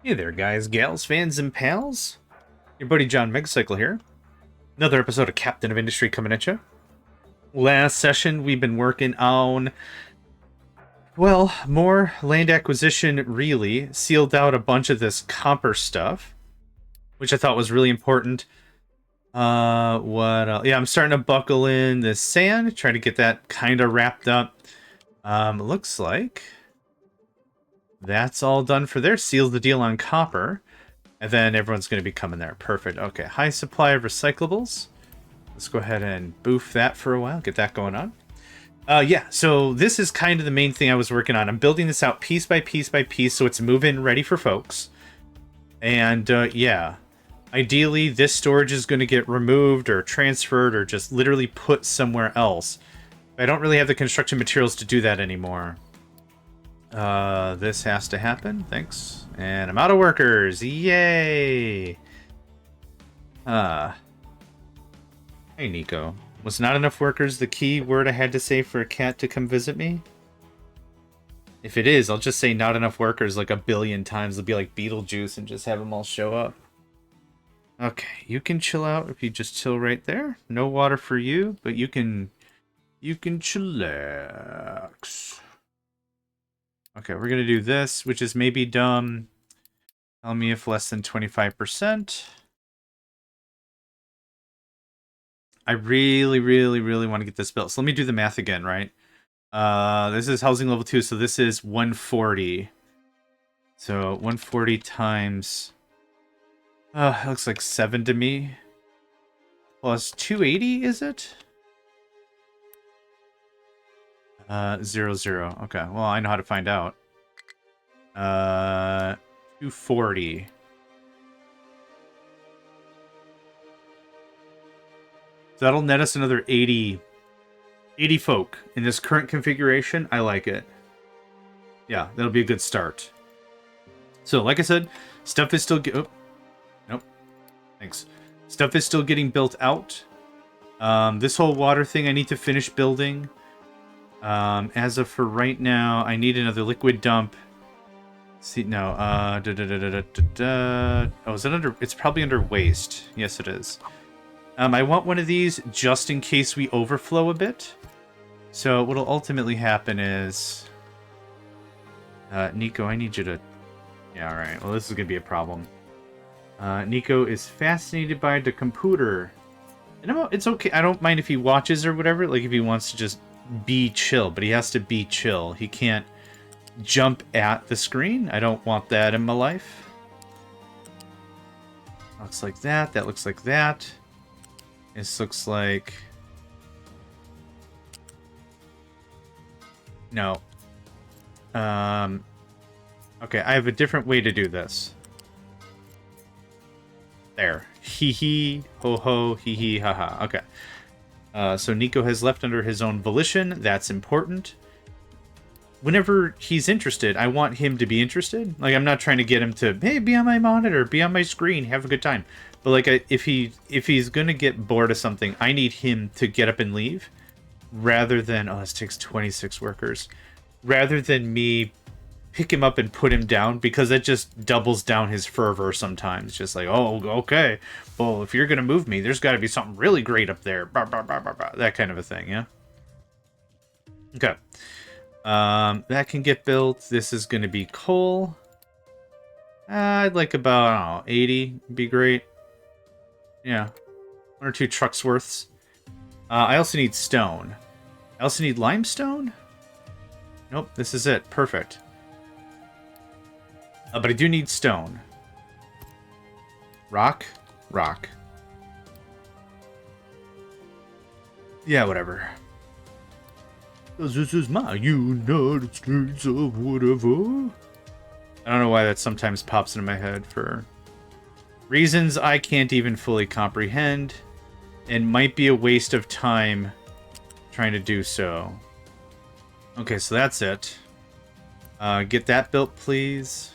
Hey there, guys, gals, fans, and pals. Your buddy JohnMegacycle here. Another episode of Captain of Industry coming at you. Last session, we've been working on, well, more land acquisition, really. Sealed out a bunch of this copper stuff, which I thought was really important. What else? Yeah, I'm starting to buckle in the sand, try to get that kind of wrapped up. Looks like that's all done for there. Sealed the deal on copper. And then everyone's going to be coming there. Perfect. Okay, high supply of recyclables. Let's go ahead and boof that for a while. Get that going on. Yeah, so this is kind of the main thing I was working on. I'm building this out piece by piece by piece so it's move-in ready for folks. And yeah, ideally this storage is going to get removed or transferred or just literally put somewhere else. I don't really have the construction materials to do that anymore. This has to happen. Thanks. And I'm out of workers. Yay! Hey, Nico. Was not enough workers the key word I had to say for a cat to come visit me? If it is, I'll just say not enough workers like a billion times. It'll be like Beetlejuice and just have them all show up. Okay, you can chill out if you just chill right there. No water for you, but you can chillax. Okay, we're gonna do this, which is maybe dumb. Tell me if less than 25%. I really, really, really want to get this built. So let me do the math again, right? This is housing level 2, so this is 140. So 140 times... it looks like 7 to me. Plus 280, is it? 0, 0. Okay, well, I know how to find out. 240. So that'll net us another 80 folk. In this current configuration, I like it. Yeah, that'll be a good start. So, like I said, stuff is still... Oh, nope. Thanks. Stuff is still getting built out. This whole water thing I need to finish building. As of for right now, I need another liquid dump. See, no, oh, is it under... It's probably under waste. Yes, it is. I want one of these just in case we overflow a bit. So what'll ultimately happen is... Nico, I need you to... Yeah, alright. Well, this is going to be a problem. Nico is fascinated by the computer. And it's okay. I don't mind if he watches or whatever. Like, if he wants to just be chill. But he has to be chill. He can't jump at the screen. I don't want that in my life. Looks like that. That looks like that. This looks like... No. Okay, I have a different way to do this. There. Hee hee, ho ho, hee hee, haha. Okay. So Nico has left under his own volition. That's important. Whenever he's interested, I want him to be interested. Like, I'm not trying to get him to, hey, be on my monitor, be on my screen, have a good time. But like, if he's gonna get bored of something, I need him to get up and leave, rather than... Oh, this takes 26 workers. Rather than me pick him up and put him down, because that just doubles down his fervor sometimes. Just like, oh, okay, well, if you're gonna move me, there's got to be something really great up there. Bah, bah, bah, bah, bah. That kind of a thing, yeah. Okay. That can get built. This is going to be coal. I'd like about, I don't know, 80 would be great. Yeah. 1 or 2 trucks worths. I also need stone. I also need limestone? Nope, this is it. Perfect. But I do need stone. Rock? Rock. Yeah, whatever. This is my United States of whatever. I don't know why that sometimes pops into my head for reasons I can't even fully comprehend, and might be a waste of time trying to do so. Okay, so that's it. Get that built, please.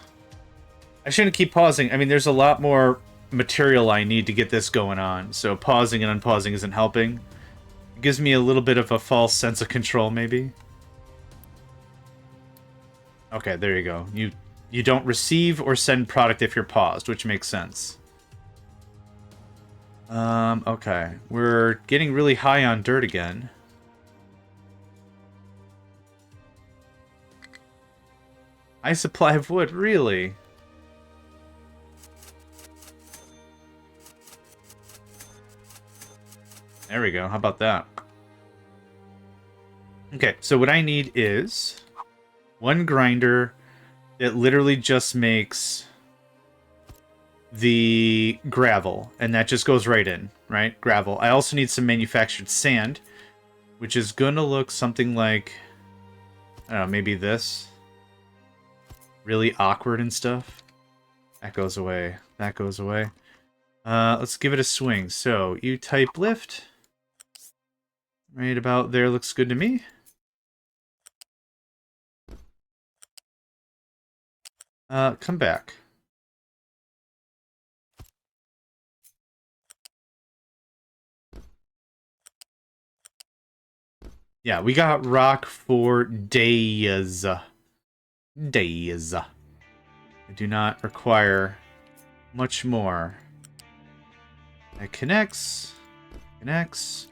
I shouldn't keep pausing. I mean, there's a lot more material I need to get this going on, so pausing and unpausing isn't helping. It gives me a little bit of a false sense of control, maybe. Okay, there you go. You don't receive or send product if you're paused, which makes sense. Okay. We're getting really high on dirt again. High supply of wood, really? There we go. How about that? Okay, so what I need is one grinder that literally just makes the gravel, and that just goes right in, right? Gravel. I also need some manufactured sand, which is gonna look something like, I don't know, maybe this. Really awkward and stuff. That goes away. That goes away. Let's give it a swing. So, you type lift. Right about there looks good to me. Come back. Yeah, we got rock for days. Days. I do not require much more. It connects. Connects.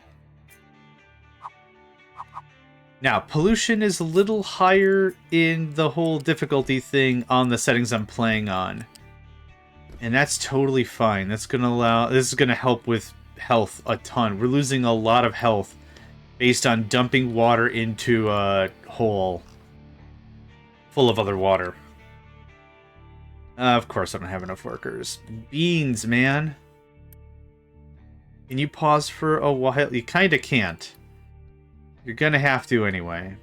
Now, pollution is a little higher in the whole difficulty thing on the settings I'm playing on. And that's totally fine. That's gonna allow... This is gonna help with health a ton. We're losing a lot of health based on dumping water into a hole full of other water. Of course I don't have enough workers. Beans, man. Can you pause for a while? You kinda can't. You're gonna have to anyway.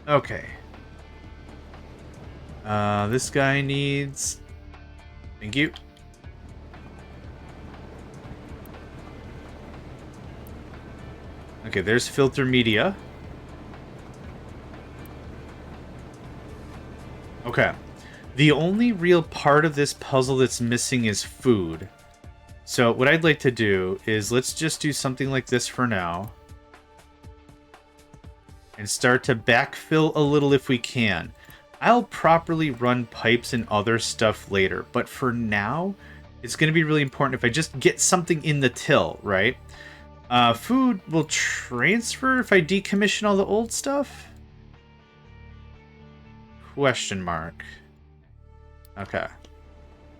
Okay. This guy needs... Thank you. Okay, there's filter media. Okay. The only real part of this puzzle that's missing is food. So what I'd like to do is let's just do something like this for now. And start to backfill a little if we can. I'll properly run pipes and other stuff later. But for now, it's going to be really important if I just get something in the till, right? Food will transfer if I decommission all the old stuff? Question mark. Okay.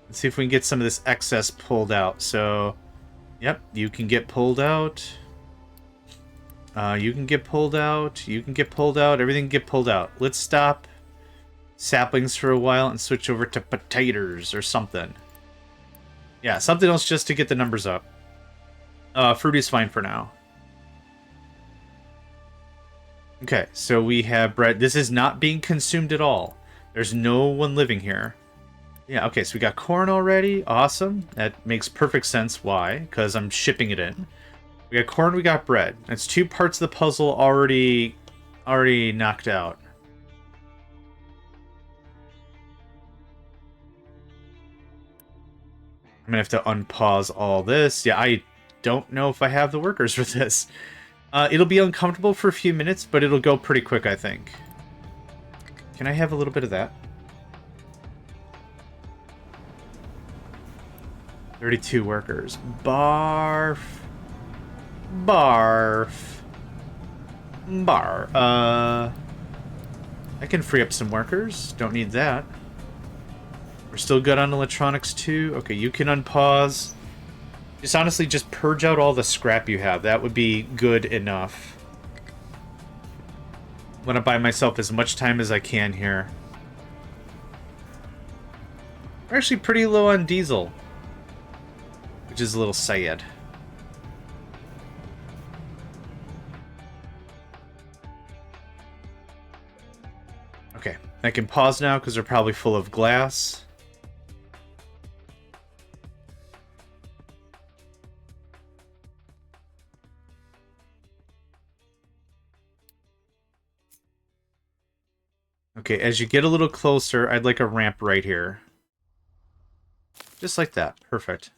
Let's see if we can get some of this excess pulled out. So, yep, you can get pulled out. You can get pulled out. You can get pulled out. Everything can get pulled out. Let's stop saplings for a while and switch over to potatoes or something. Yeah, something else just to get the numbers up. Fruit is fine for now. Okay, so we have bread. This is not being consumed at all. There's no one living here. Yeah, okay, so we got corn already. Awesome. That makes perfect sense. Why? Because I'm shipping it in. We got corn, we got bread. That's two parts of the puzzle already knocked out. I'm gonna have to unpause all this. Yeah, I don't know if I have the workers for this. It'll be uncomfortable for a few minutes, but it'll go pretty quick, I think. Can I have a little bit of that? 32 workers. Barf. Barf. Bar. I can free up some workers. Don't need that. We're still good on electronics too. Okay, you can unpause. Just honestly, just purge out all the scrap you have. That would be good enough. I want to buy myself as much time as I can here. We're actually pretty low on diesel, which is a little sad. Okay, I can pause now because they're probably full of glass. Okay, as you get a little closer, I'd like a ramp right here. Just like that. Perfect.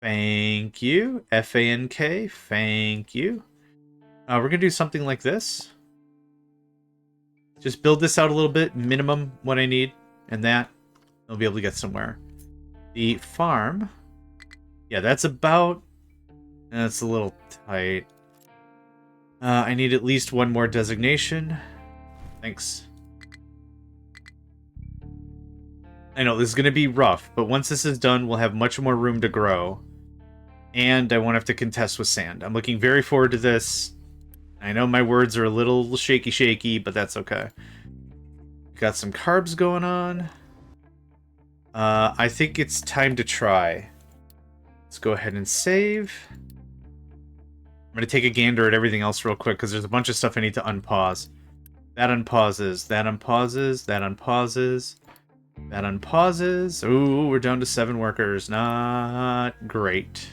Thank you. FANK. Thank you. We're going to do something like this. Just build this out a little bit, minimum what I need, and that I'll be able to get somewhere. The farm, yeah, that's about, that's a little tight. I need at least one more designation. Thanks. I know this is going to be rough, but once this is done, we'll have much more room to grow. And I won't have to contest with sand. I'm looking very forward to this. I know my words are a little shaky, but that's okay. Got some carbs going on. I think it's time to try. Let's go ahead and save. I'm going to take a gander at everything else real quick because there's a bunch of stuff I need to unpause. That unpauses. That unpauses. That unpauses. That unpauses. Ooh, we're down to 7 workers. Not great.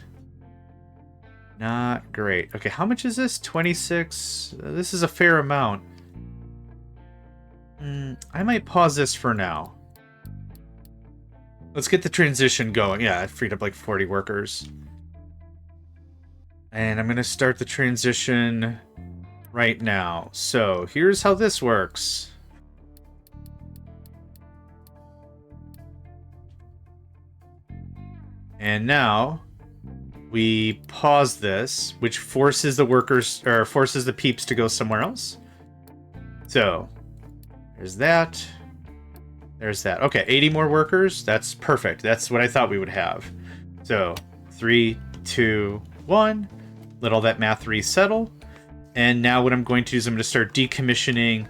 Not great. Okay, how much is this? 26. This is a fair amount. I might pause this for now. Let's get the transition going. Yeah, I freed up like 40 workers. And I'm going to start the transition right now. So here's how this works. And now we pause this, which forces the workers, or forces the peeps to go somewhere else. So there's that. There's that. Okay, 80 more workers. That's perfect. That's what I thought we would have. So 3, 2, 1. Let all that math resettle. And now what I'm going to do is I'm going to start decommissioning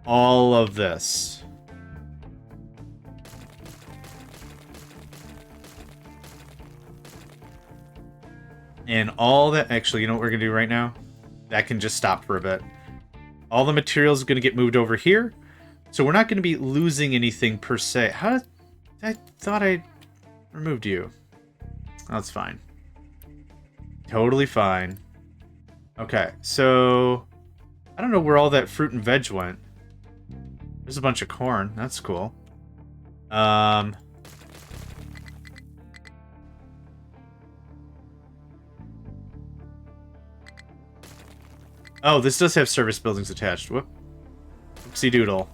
all of this. And all that, actually, you know what we're going to do right now? That can just stop for a bit. All the materials are going to get moved over here. So we're not going to be losing anything per se. How? I thought I removed you. That's fine. Totally fine. Okay, so I don't know where all that fruit and veg went. There's a bunch of corn. That's cool. Oh, this does have service buildings attached. Whoop. Oopsie doodle.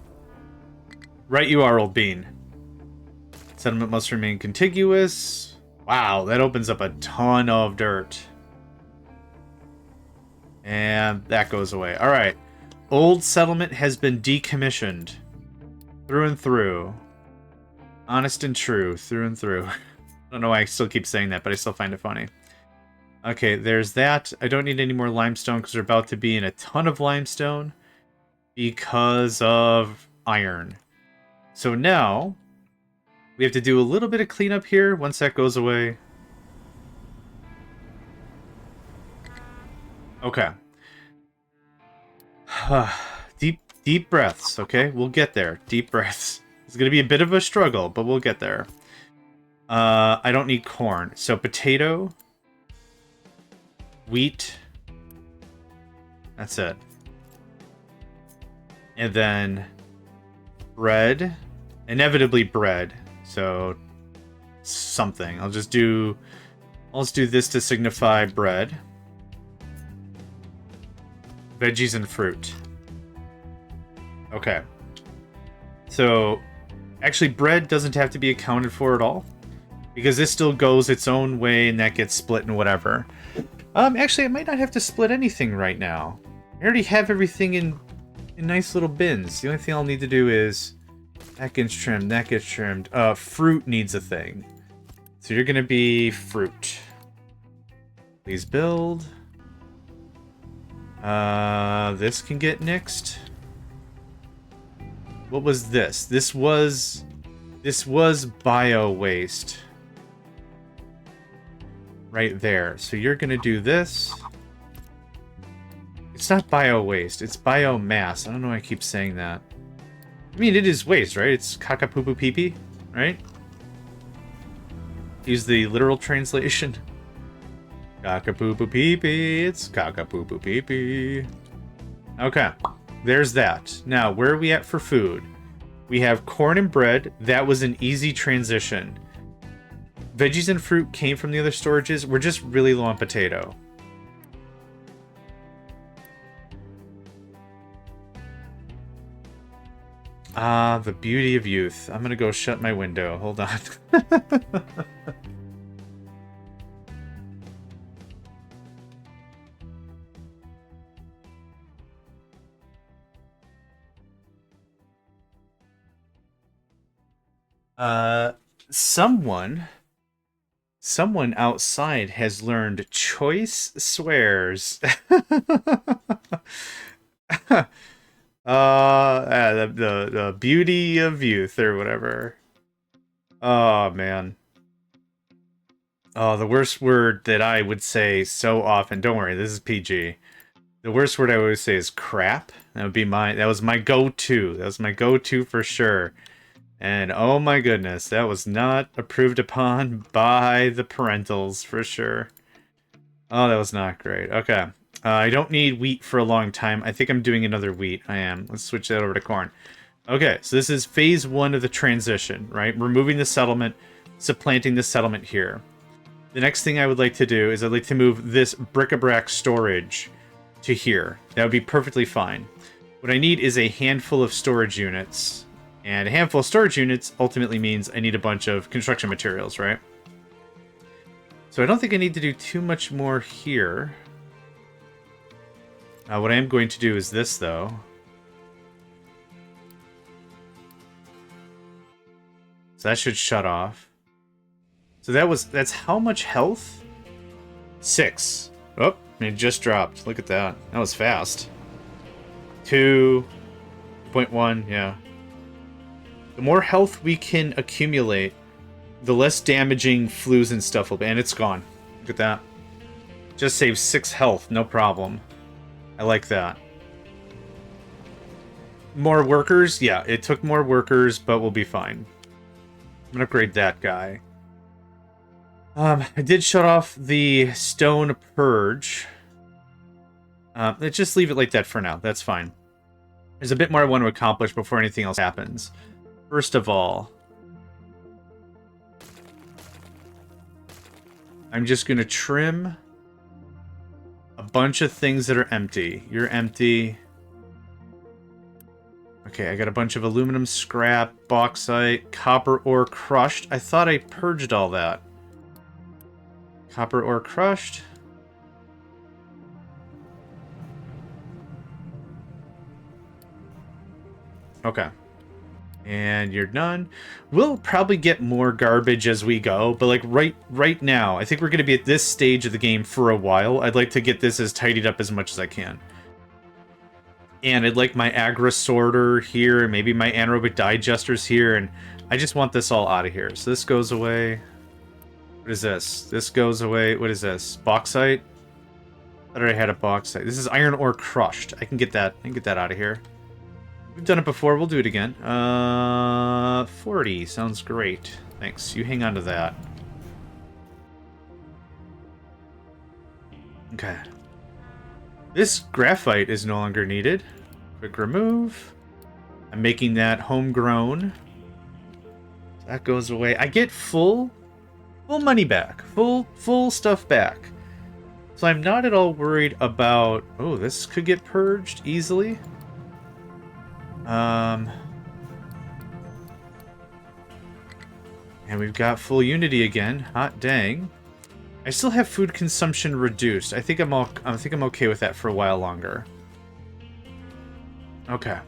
Right you are, old bean. Settlement must remain contiguous. Wow, that opens up a ton of dirt. And that goes away. Alright. Old settlement has been decommissioned. Through and through. Honest and true. Through and through. I don't know why I still keep saying that, but I still find it funny. Okay, there's that. I don't need any more limestone because we're about to be in a ton of limestone because of iron. So now we have to do a little bit of cleanup here once that goes away. Okay. Deep breaths, okay? We'll get there. Deep breaths. It's going to be a bit of a struggle, but we'll get there. I don't need corn. So potato, wheat. That's it. And then bread. Inevitably bread. So something. I'll just do this to signify bread. Veggies and fruit. Okay. So actually bread doesn't have to be accounted for at all, because this still goes its own way and that gets split and whatever. Actually I might not have to split anything right now. I already have everything in nice little bins. The only thing I'll need to do is that gets trimmed, that gets trimmed. Fruit needs a thing. So you're gonna be fruit. Please build. This can get nixed. What was this? This was bio waste. Right there. So you're gonna do this. It's not bio waste, it's biomass. I don't know why I keep saying that. I mean, it is waste, right? It's caca poo poo pee pee, right? Use the literal translation. Caca poo poo pee pee, it's caca poo poo pee pee. Okay, there's that. Now, where are we at for food? We have corn and bread. That was an easy transition. Veggies and fruit came from the other storages. We're just really low on potato. Ah, the beauty of youth. I'm gonna go shut my window. Hold on. uh, someone, someone outside has learned choice swears. The beauty of youth or whatever. Oh man. Oh, the worst word that I would say so often. Don't worry, this is PG. The worst word I always say is crap. That was my go-to. That was my go-to for sure. And oh my goodness, that was not approved upon by the parentals for sure. Oh, that was not great. Okay. I don't need wheat for a long time. I think I'm doing another wheat. I am. Let's switch that over to corn. Okay, so this is phase 1 of the transition, right? Removing the settlement, supplanting the settlement here. The next thing I would like to do is I'd like to move this bric-a-brac storage to here. That would be perfectly fine. What I need is a handful of storage units. And a handful of storage units ultimately means I need a bunch of construction materials, right? So I don't think I need to do too much more here. What I am going to do is this, though. So that should shut off. So that's how much health? 6. Oh, it just dropped. Look at that. That was fast. 2.1, yeah. The more health we can accumulate, the less damaging flues and stuff will be. And it's gone. Look at that. Just saves 6 health, no problem. I like that. More workers? Yeah, it took more workers, but we'll be fine. I'm gonna upgrade that guy. I did shut off the stone purge. Let's just leave it like that for now. That's fine. There's a bit more I want to accomplish before anything else happens. First of all, I'm just going to trim a bunch of things that are empty. You're empty. Okay, I got a bunch of aluminum scrap, bauxite, copper ore crushed. I thought I purged all that. Copper ore crushed. Okay. And you're done. We'll probably get more garbage as we go, but like right now, I think we're going to be at this stage of the game for a while. I'd like to get this as tidied up as much as I can. And I'd like my agra sorter here, and maybe my anaerobic digesters here, and I just want this all out of here. So this goes away. What is this? This goes away. What is this? Bauxite? I thought I had a bauxite. This is iron ore crushed. I can get that. I can get that out of here. We've done it before. We'll do it again. 40. Sounds great. Thanks. You hang on to that. Okay. This graphite is no longer needed. Quick remove. I'm making that homegrown. That goes away. I get full money back. Full stuff back. So I'm not at all worried about... Oh, this could get purged easily. And we've got full unity again. Hot dang. I still have food consumption reduced. I think I'm okay with that for a while longer. Okay.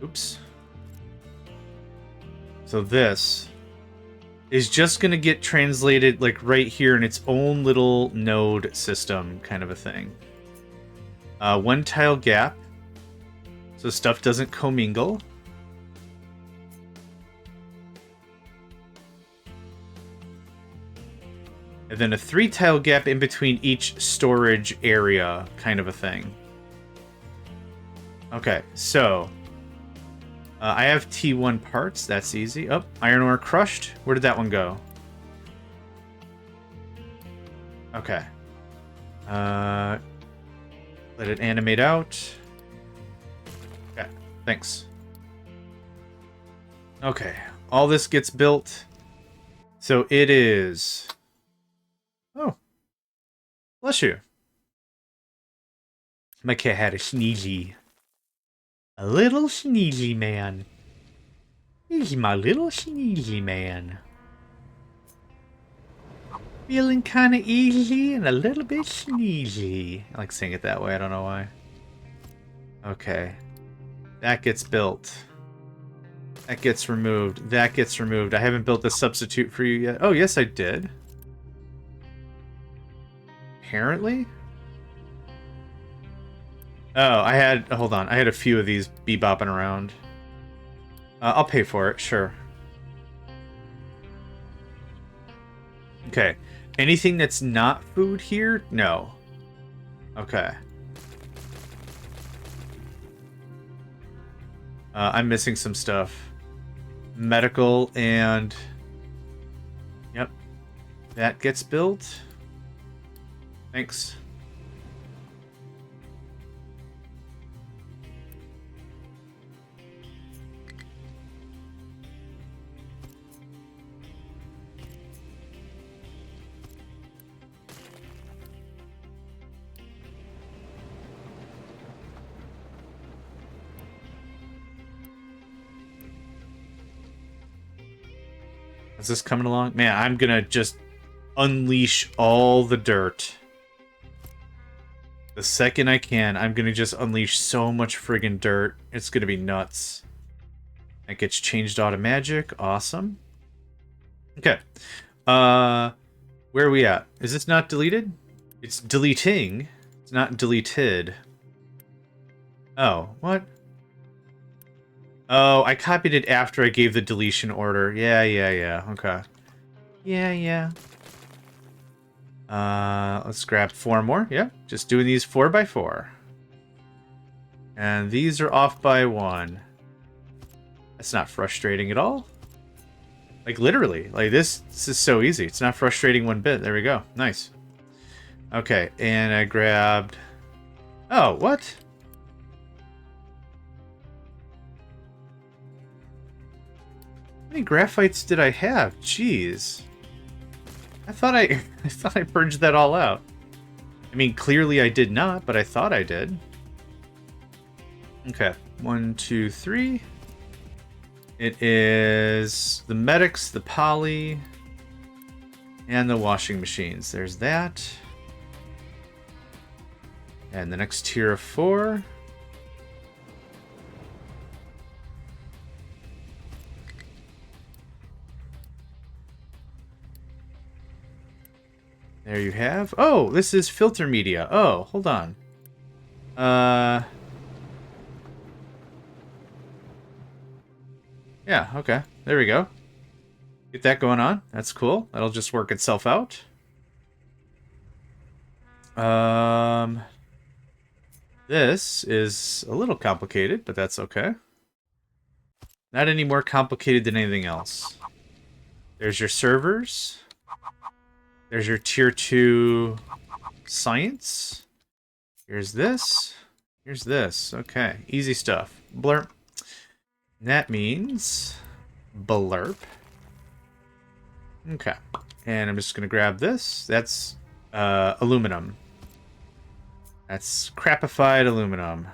Oops. So this is just gonna get translated like right here in its own little node system kind of a thing. 1 tile gap. So stuff doesn't commingle. And then a 3 tile gap in between each storage area kind of a thing. Okay, so I have T1 parts. That's easy. Oh, iron ore crushed. Where did that one go? Okay. Let it animate out. Okay, thanks. Okay, all this gets built. So it is... Oh. Bless you. My cat had a sneezy. A little sneezy man. He's my little sneezy man. Feeling kind of easy and a little bit sneezy. I like saying it that way, I don't know why. Okay. That gets built. That gets removed. That gets removed. I haven't built a substitute for you yet. Oh, yes, I did. Apparently? Oh, I had... Hold on. I had a few of these bebopping around. I'll pay for it, sure. Okay. Anything that's not food here? No. Okay. I'm missing some stuff. Medical and... Yep. That gets built. Thanks. Is this coming along? Man, I'm gonna just unleash all the dirt. The second I can, I'm gonna just unleash so much friggin' dirt. It's gonna be nuts. That gets changed auto magic. Awesome. Okay. Where are we at? Is this not deleted? It's deleting. It's not deleted. Oh, what? Oh, I copied it after I gave the deletion order. Yeah. Okay. Yeah. Let's grab 4 more. Yeah, just doing these 4x4. And these are off by 1. That's not frustrating at all. Like, literally. Like, this is so easy. It's not frustrating one bit. There we go. Nice. Okay, and I grabbed... Oh, what? How many graphites did I have? Jeez. I thought I purged that all out. I mean, clearly I did not, but I thought I did. Okay. 1, 2, 3. It is the medics, the poly, and the washing machines. There's that. And the next tier of 4. There you have. Oh, this is filter media. Oh, hold on. Yeah, okay. There we go. Get that going on. That's cool. That'll just work itself out. This is a little complicated, but that's okay. Not any more complicated than anything else. There's your servers. There's your tier 2 science. Here's this. Here's this. Okay, easy stuff. Blurp. That means blurp. Okay, and I'm just gonna grab this. That's aluminum. That's crapified aluminum.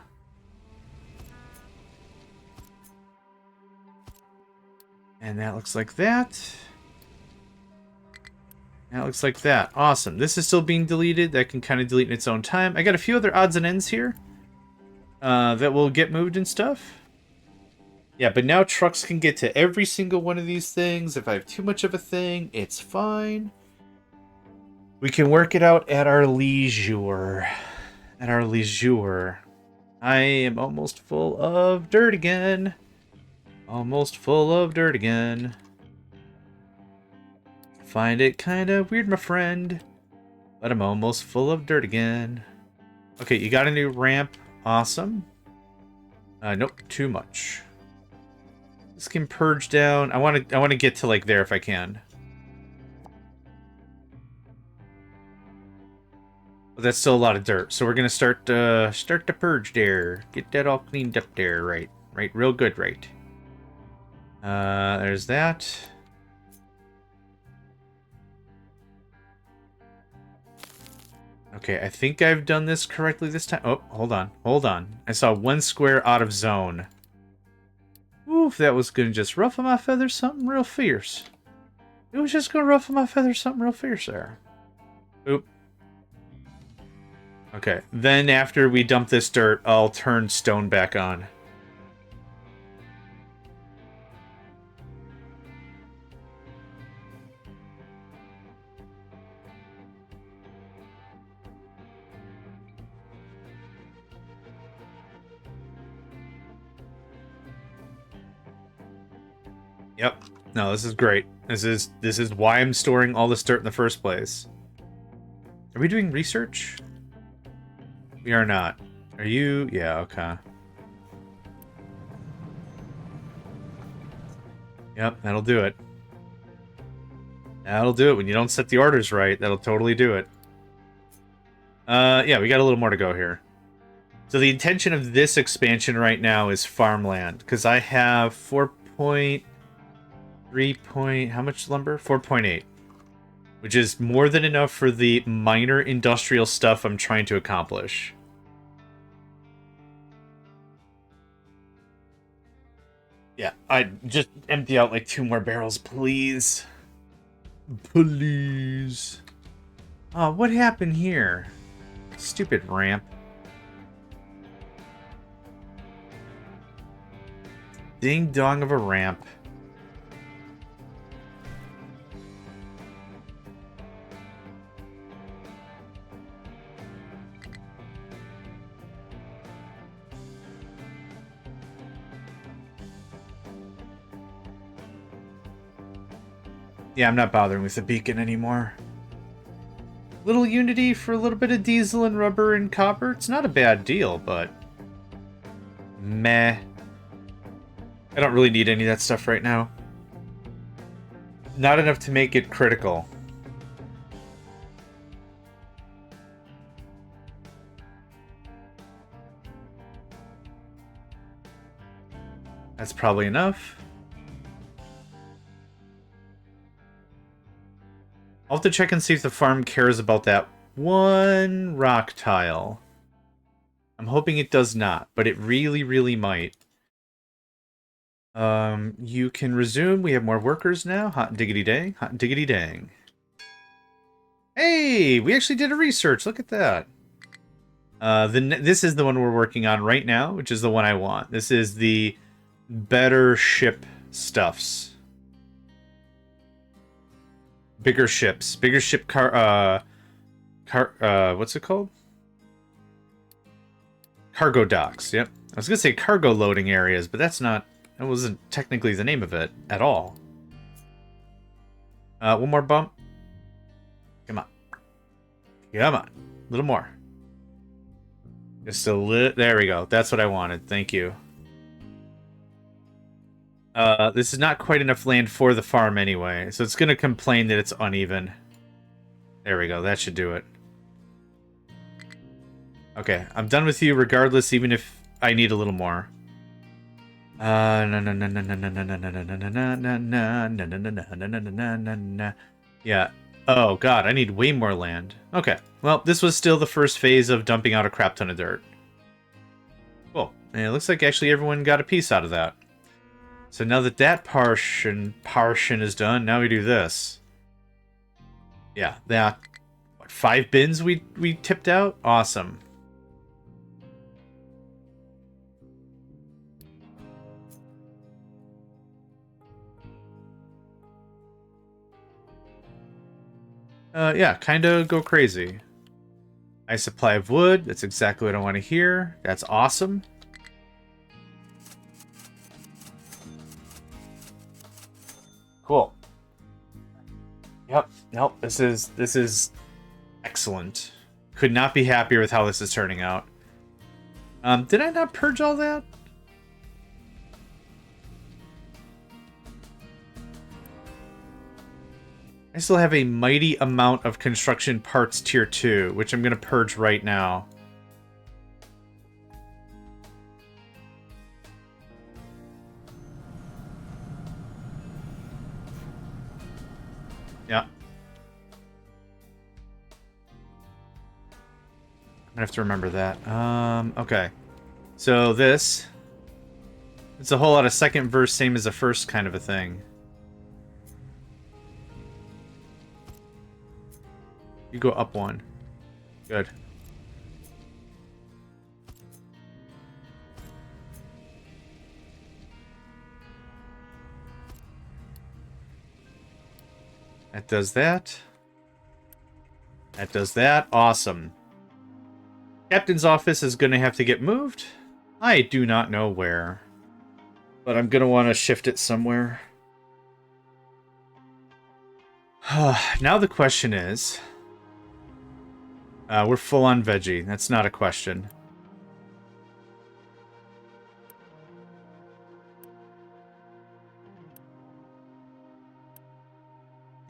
And that looks like that. That looks like that. Awesome. This is still being deleted. That can kind of delete in its own time. I got a few other odds and ends here that will get moved and stuff. Yeah, but now trucks can get to every single one of these things. If I have too much of a thing, it's fine. We can work it out at our leisure. At our leisure. I am almost full of dirt again. Almost full of dirt again. Find it kind of weird, my friend. But I'm almost full of dirt again. Okay, you got a new ramp. Awesome. Nope, too much. This can purge down. I want to get to like there if I can. But that's still a lot of dirt, so we're gonna start the purge there. Get that all cleaned up there, right? Right, real good, right? There's that. Okay, I think I've done this correctly this time. Oh, hold on. Hold on. I saw 1 square out of zone. Oof, that was gonna just ruffle my feathers something real fierce. It was just gonna ruffle my feathers something real fierce there. Oop. Okay, then after we dump this dirt, I'll turn stone back on. Yep. No, this is great. This is why I'm storing all this dirt in the first place. Are we doing research? We are not. Are you? Yeah, okay. Yep, that'll do it. That'll do it. When you don't set the orders right, that'll totally do it. Yeah, we got a little more to go here. So the intention of this expansion right now is farmland, because I have 4.3 point... How much lumber? 4.8. Which is more than enough for the minor industrial stuff I'm trying to accomplish. Yeah, I just empty out like 2 more barrels, please. Please. Oh, what happened here? Stupid ramp. Ding dong of a ramp. Yeah, I'm not bothering with the beacon anymore. Little Unity for a little bit of diesel and rubber and copper. It's not a bad deal, but... meh. I don't really need any of that stuff right now. Not enough to make it critical. That's probably enough. I'll have to check and see if the farm cares about that 1 rock tile. I'm hoping it does not, but it really, really might. You can resume. We have more workers now. Hot diggity dang. Hot diggity dang. Hey, we actually did a research. Look at that. This is the one we're working on right now, which is the one I want. This is the better ship stuffs. Bigger ships. Bigger ship what's it called? Cargo docks, yep. I was gonna say cargo loading areas, but that wasn't technically the name of it at all. 1 more bump. Come on. Come on. A little more. Just a little. There we go. That's what I wanted. Thank you. This is not quite enough land for the farm anyway, so it's gonna complain that it's uneven. There we go. That should do it. Okay, I'm done with you regardless, even if I need a little more. Yeah. Oh god, I need way more land. Okay. Well, this was still the first phase of dumping out a crap ton of dirt. Cool. And it looks like actually everyone got a piece out of that. So now that that portion is done, now we do this. Yeah, that. What, 5 bins we tipped out? Awesome. Yeah, kind of go crazy. Nice supply of wood. That's exactly what I want to hear. That's awesome. Cool. Yep. Nope. This is excellent. Could not be happier with how this is turning out. Did I not purge all that? I still have a mighty amount of construction parts tier 2, which I'm going to purge right now. Yeah. I have to remember that. Okay. So this... It's a whole lot of second verse, same as the first kind of a thing. You go up one. Good. That does that. That does that. Awesome. Captain's office is going to have to get moved. I do not know where. But I'm going to want to shift it somewhere. Now the question is... we're full on veggie. That's not a question.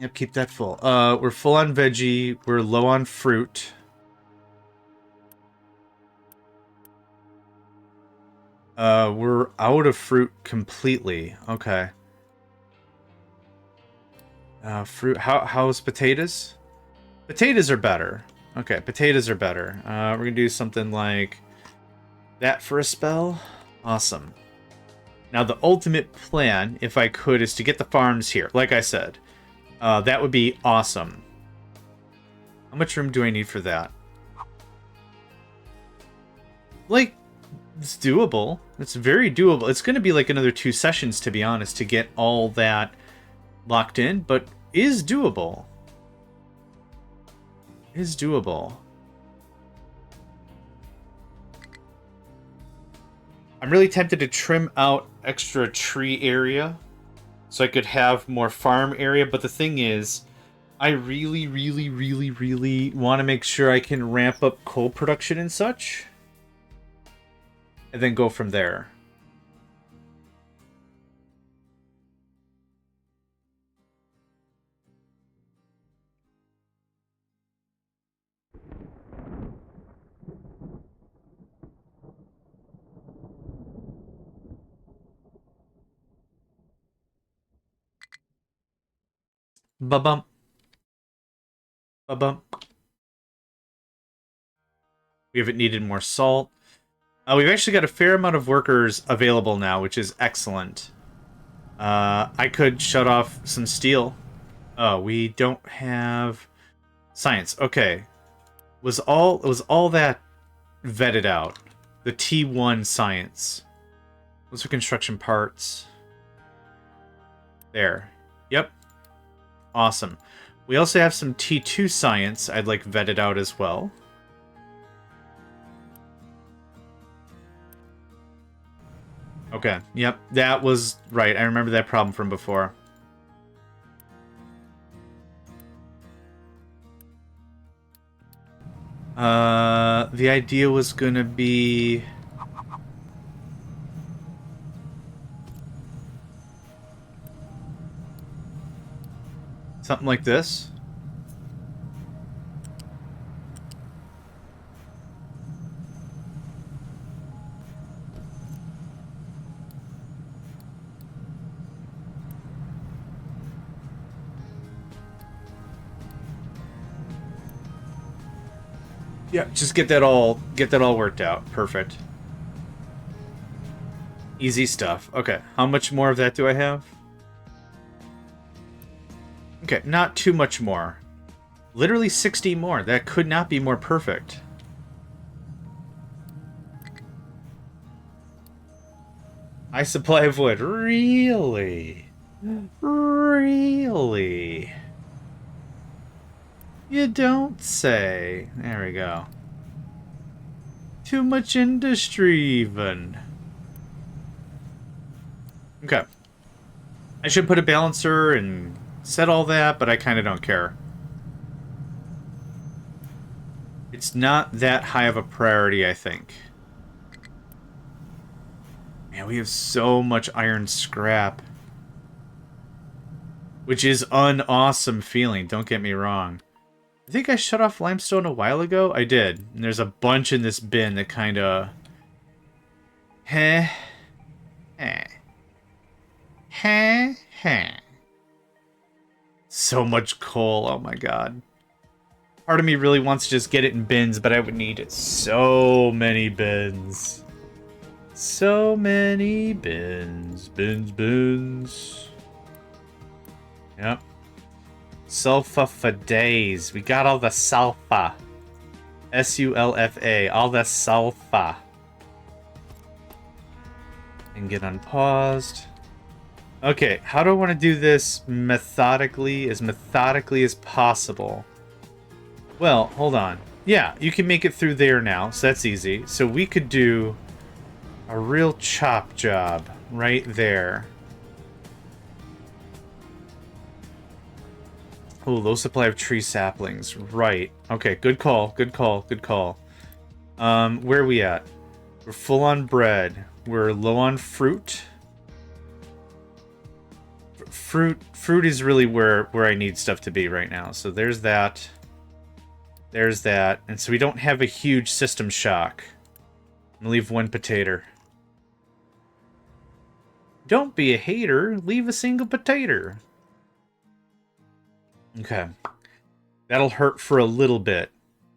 Yep, keep that full. We're full on veggie. We're low on fruit. We're out of fruit completely. Okay. Fruit. How's potatoes? Potatoes are better. Okay, potatoes are better. We're gonna do something like that for a spell. Awesome. Now the ultimate plan, if I could, is to get the farms here. Like I said, that would be awesome. How much room do I need for that? Like, it's doable. It's very doable. It's going to be like another 2 sessions, to be honest, to get all that locked in, but is doable. Is doable. I'm really tempted to trim out extra tree area so I could have more farm area, but the thing is, I really want to make sure I can ramp up coal production and such. And then go from there. Ba-bump. Ba-bump. We haven't needed more salt. We've actually got a fair amount of workers available now, which is excellent. I could shut off some steel. Oh, we don't have science. Okay. Was all that vetted out? The T1 science. Those are construction parts. There. Yep. Awesome. We also have some T2 science I'd like vetted out as well. Okay, yep, that was right. I remember that problem from before. The idea was gonna be... something like this. Yeah, just get that all worked out. Perfect. Easy stuff. Okay, how much more of that do I have? Okay, not too much more. Literally 60 more. That could not be more perfect. High supply of wood. Really? Really? You don't say. There we go. Too much industry, even. Okay. I should put a balancer and set all that, but I kind of don't care. It's not that high of a priority, I think. Man, we have so much iron scrap. Which is an awesome feeling, don't get me wrong. I think I shut off limestone a while ago. I did. And there's a bunch in this bin that kind of... Heh. Heh. Heh. Heh. So much coal. Oh my god. Part of me really wants to just get it in bins, but I would need so many bins. So many bins. Bins. Yep. Sulfa for days. We got all the sulfa. S-U-L-F-A. All the sulfa. And get unpaused. Okay, how do I want to do this methodically as possible? Well, hold on. Yeah, you can make it through there now, so that's easy. So we could do a real chop job right there. Oh, low supply of tree saplings. Right. Okay, good call, good call, good call. Where are we at? We're full on bread. We're low on fruit. Fruit is really where I need stuff to be right now. So there's that. There's that. And so we don't have a huge system shock. I'm gonna leave one potato. Don't be a hater. Leave a single potato. Okay. That'll hurt for a little bit.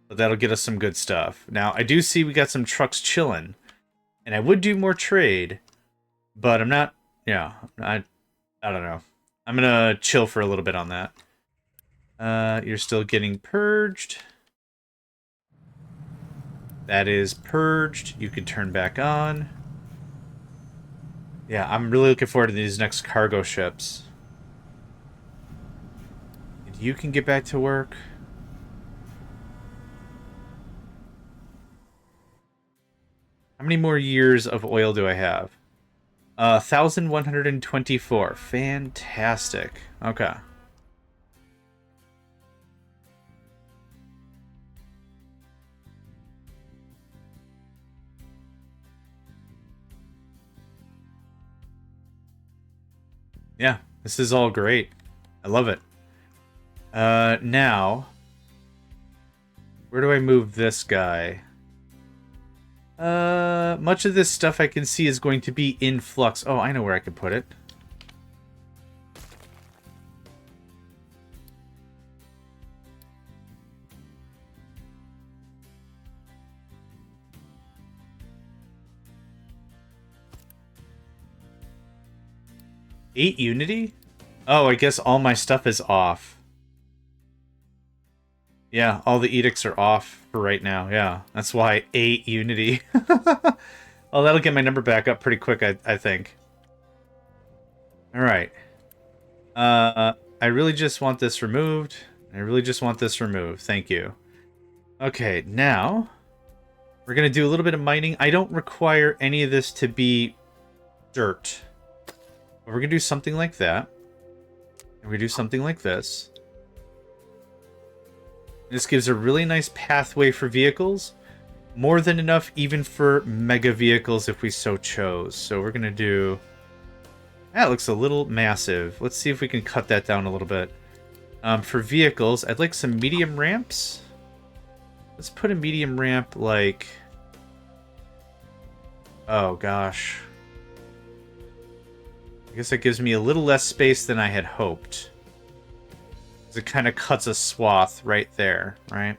But that'll get us some good stuff. Now, I do see we got some trucks chilling. And I would do more trade. But I'm not... Yeah. I don't know. I'm gonna chill for a little bit on that. You're still getting purged. That is purged. You can turn back on. Yeah, I'm really looking forward to these next cargo ships. And you can get back to work. How many more years of oil do I have? 1,124. Fantastic. Okay. Yeah, this is all great. I love it. Now, where do I move this guy? Much of this stuff I can see is going to be in flux. Oh, I know where I could put it. Eight Unity? Oh, I guess all my stuff is off. Yeah, all the edicts are off for right now. Yeah, that's why 8 Unity. Oh, that'll get my number back up pretty quick, I think. Alright. I really just want this removed. I really just want this removed. Thank you. Okay, now we're going to do a little bit of mining. I don't require any of this to be dirt. But we're going to do something like that. And we do something like this. This gives a really nice pathway for vehicles. More than enough even for mega vehicles if we so chose. So we're going to do... That looks a little massive. Let's see if we can cut that down a little bit. For vehicles, I'd like some medium ramps. Let's put a medium ramp like... Oh, gosh. I guess that gives me a little less space than I had hoped. It kind of cuts a swath right there, right?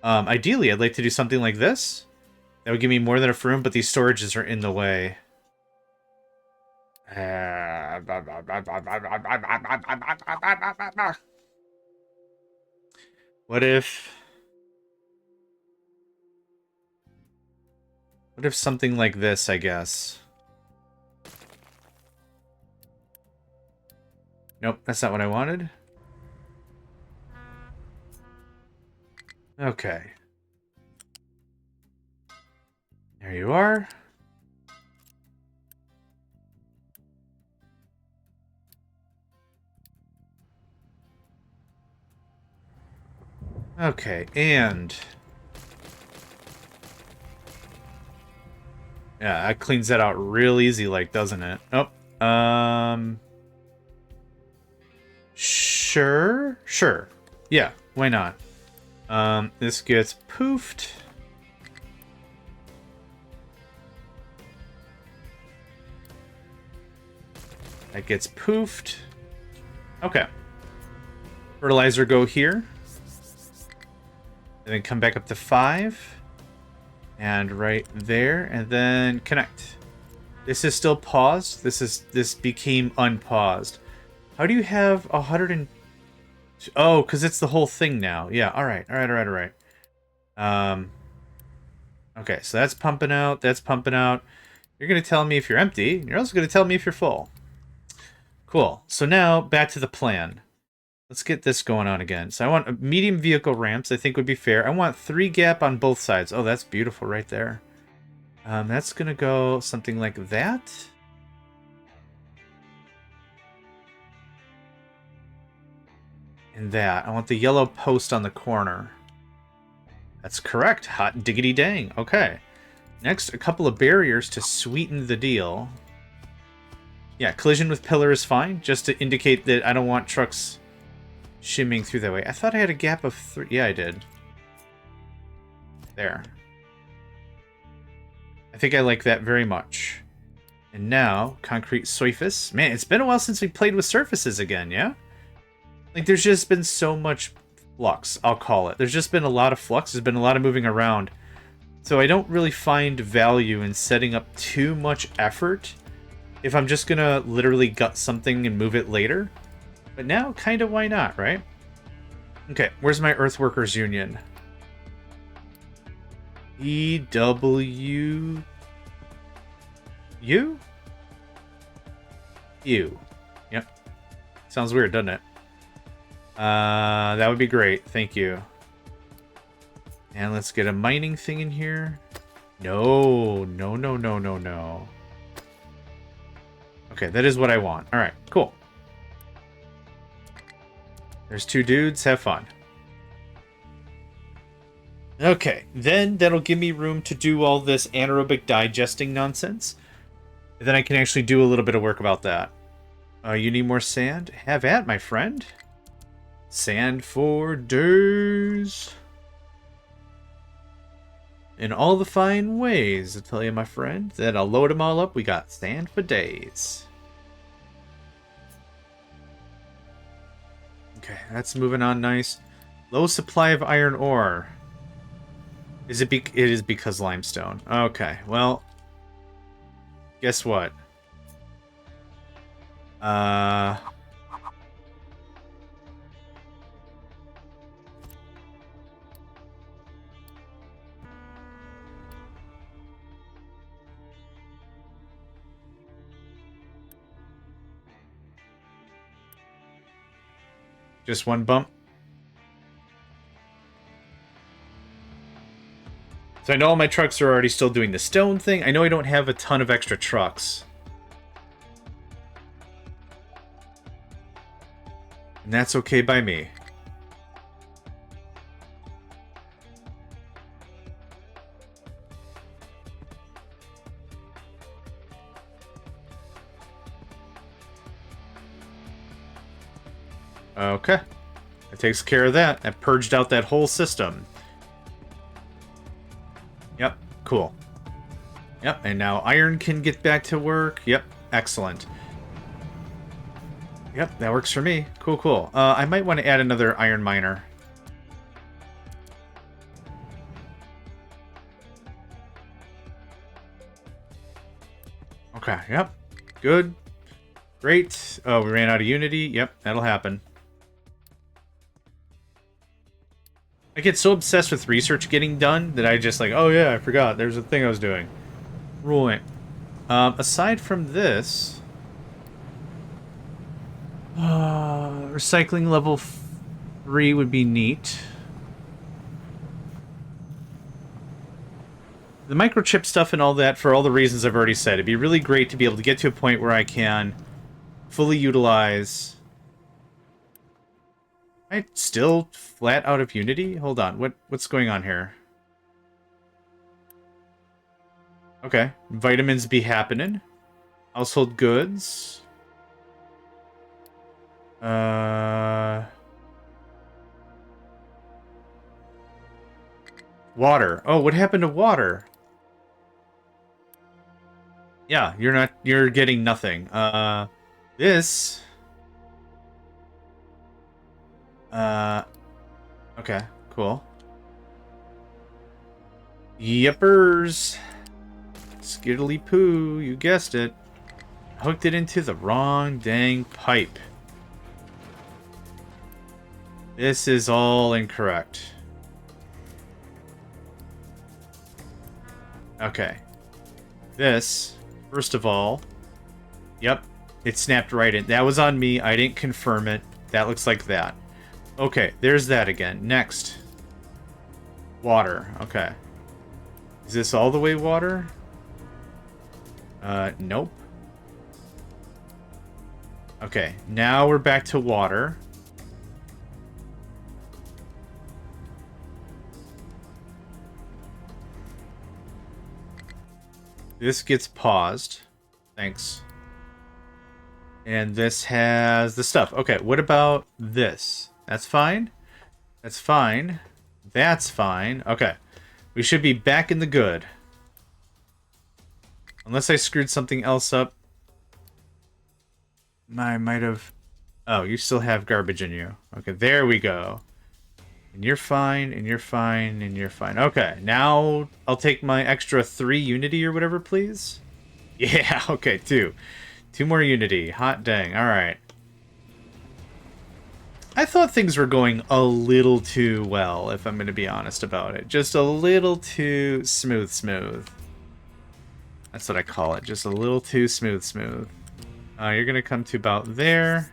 Ideally, I'd like to do something like this. That would give me more than enough room, but these storages are in the way. What if something like this, I guess? Nope, that's not what I wanted. Okay. There you are. Okay, and... Yeah, that cleans that out real easy, like, doesn't it? Oh, Sure. Yeah, why not? This gets poofed. That gets poofed. Okay. Fertilizer go here. And then come back up to 5. And right there. And then connect. This is still paused. This became unpaused. How do you have 100 and... Oh, because it's the whole thing now. Yeah, alright. Okay, so that's pumping out. That's pumping out. You're going to tell me if you're empty. And you're also going to tell me if you're full. Cool. So now, back to the plan. Let's get this going on again. So I want medium vehicle ramps, I think would be fair. I want 3 gap on both sides. Oh, that's beautiful right there. That's going to go something like that. And that. I want the yellow post on the corner. That's correct. Hot diggity dang. Okay. Next, a couple of barriers to sweeten the deal. Yeah, collision with pillar is fine, just to indicate that I don't want trucks shimming through that way. I thought I had a gap of 3. Yeah, I did. There. I think I like that very much. And now, concrete surface. Man, it's been a while since we played with surfaces again, yeah? Like, there's just been so much flux, I'll call it. There's just been a lot of flux. There's been a lot of moving around. So I don't really find value in setting up too much effort if I'm just gonna literally gut something and move it later. But now, kind of why not, right? Okay, where's my Earthworkers Union? EW... U? U. Yep. Sounds weird, doesn't it? That would be great. Thank you. And let's get a mining thing in here. No. Okay, that is what I want. Alright, cool. There's 2 dudes. Have fun. Okay, then that'll give me room to do all this anaerobic digesting nonsense. And then I can actually do a little bit of work about that. You need more sand? Have at, my friend. Sand for days. In all the fine ways, I tell you, my friend. Then I'll load them all up. We got sand for days. Okay, that's moving on nice. Low supply of iron ore. Is it? It is because limestone. Okay, well, guess what? Just one bump. So I know all my trucks are already still doing the stone thing. I know I don't have a ton of extra trucks. And that's okay by me. Okay. That takes care of that. That purged out that whole system. Yep, cool. Yep, and now iron can get back to work. Yep, excellent. Yep, that works for me. Cool, cool. I might want to add another iron miner. Okay, yep. Good. Great. Oh, we ran out of unity. Yep, that'll happen. I get so obsessed with research getting done that I just like, oh yeah, I forgot. There's a thing I was doing. Ruling. Aside from this... recycling level 3 would be neat. The microchip stuff and all that, for all the reasons I've already said, it'd be really great to be able to get to a point where I can fully utilize... Am I still flat out of Unity? Hold on, what's going on here? Okay, vitamins be happening. Household goods. Water. Oh, what happened to water? Yeah, you're getting nothing. This... okay, cool. Yippers. Skiddly poo, you guessed it. Hooked it into the wrong dang pipe. This is all incorrect. Okay. This, first of all, yep, it snapped right in. That was on me. I didn't confirm it. That looks like that. Okay, there's that again. Next. Water. Okay. Is this all the way water? Nope. Okay, now we're back to water. This gets paused. Thanks. And this has the stuff. Okay, what about this? That's fine. That's fine. That's fine. Okay. We should be back in the good. Unless I screwed something else up. I might have... Oh, you still have garbage in you. Okay, there we go. And you're fine, and you're fine, and you're fine. Okay, now I'll take my extra 3 Unity or whatever, please. Yeah, okay, 2. 2 more Unity. Hot dang. Alright. I thought things were going a little too well, if I'm going to be honest about it. Just a little too smooth. That's what I call it. Just a little too smooth. You're going to come to about there.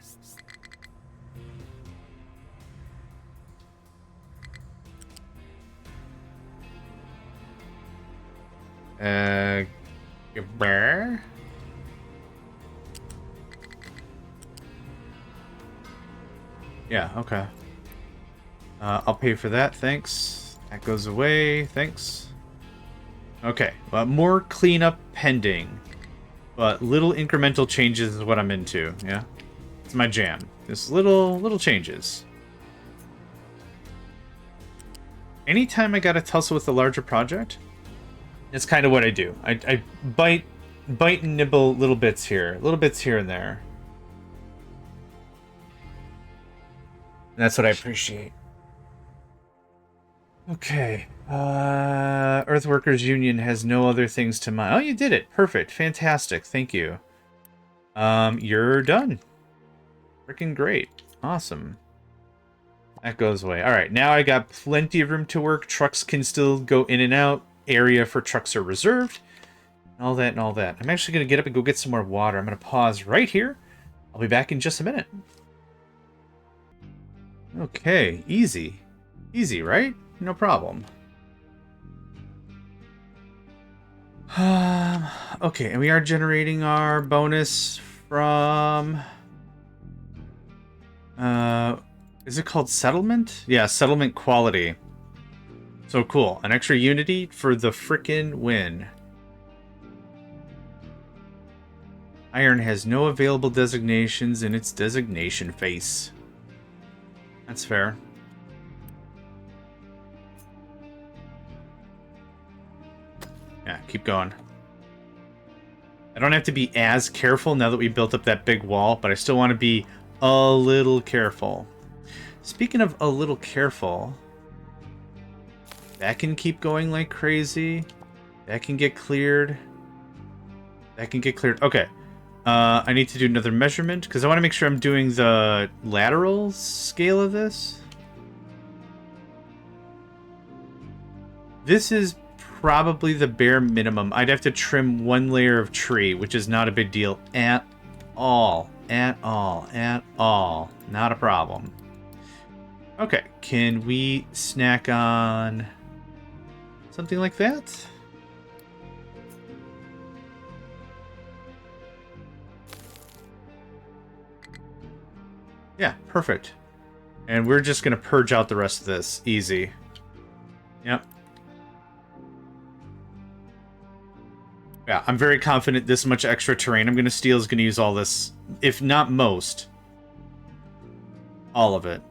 Bear. Yeah, okay. I'll pay for that, thanks. That goes away, thanks. Okay, well, more cleanup pending. But little incremental changes is what I'm into, yeah? It's my jam. Just little changes. Anytime I gotta tussle with a larger project, that's kind of what I do. I bite and nibble little bits here and there. And that's what I appreciate. Okay. Earthworkers Union has no other things to mind. Oh, you did it. Perfect. Fantastic. Thank you. You're done. Freaking great. Awesome. That goes away. Alright, now I got plenty of room to work. Trucks can still go in and out. Area for trucks are reserved. All that and all that. I'm actually going to get up and go get some more water. I'm going to pause right here. I'll be back in just a minute. Okay, easy. Easy, right? No problem. Okay, and we are generating our bonus from... is it called settlement? Yeah, settlement quality. So cool. An extra Unity for the frickin' win. Iron has no available designations in its designation face. That's fair. Yeah, keep going. I don't have to be as careful now that we built up that big wall, but I still want to be a little careful. Speaking of a little careful, that can keep going like crazy. That can get cleared. That can get cleared. Okay. I need to do another measurement because I want to make sure I'm doing the lateral scale of this. This is probably the bare minimum. I'd have to trim 1 layer of tree, which is not a big deal at all. At all. Not a problem. Okay, can we snack on something like that? Yeah, perfect. And we're just going to purge out the rest of this. Easy. Yep. Yeah, I'm very confident this much extra terrain I'm going to steal is going to use all this, if not most. All of it.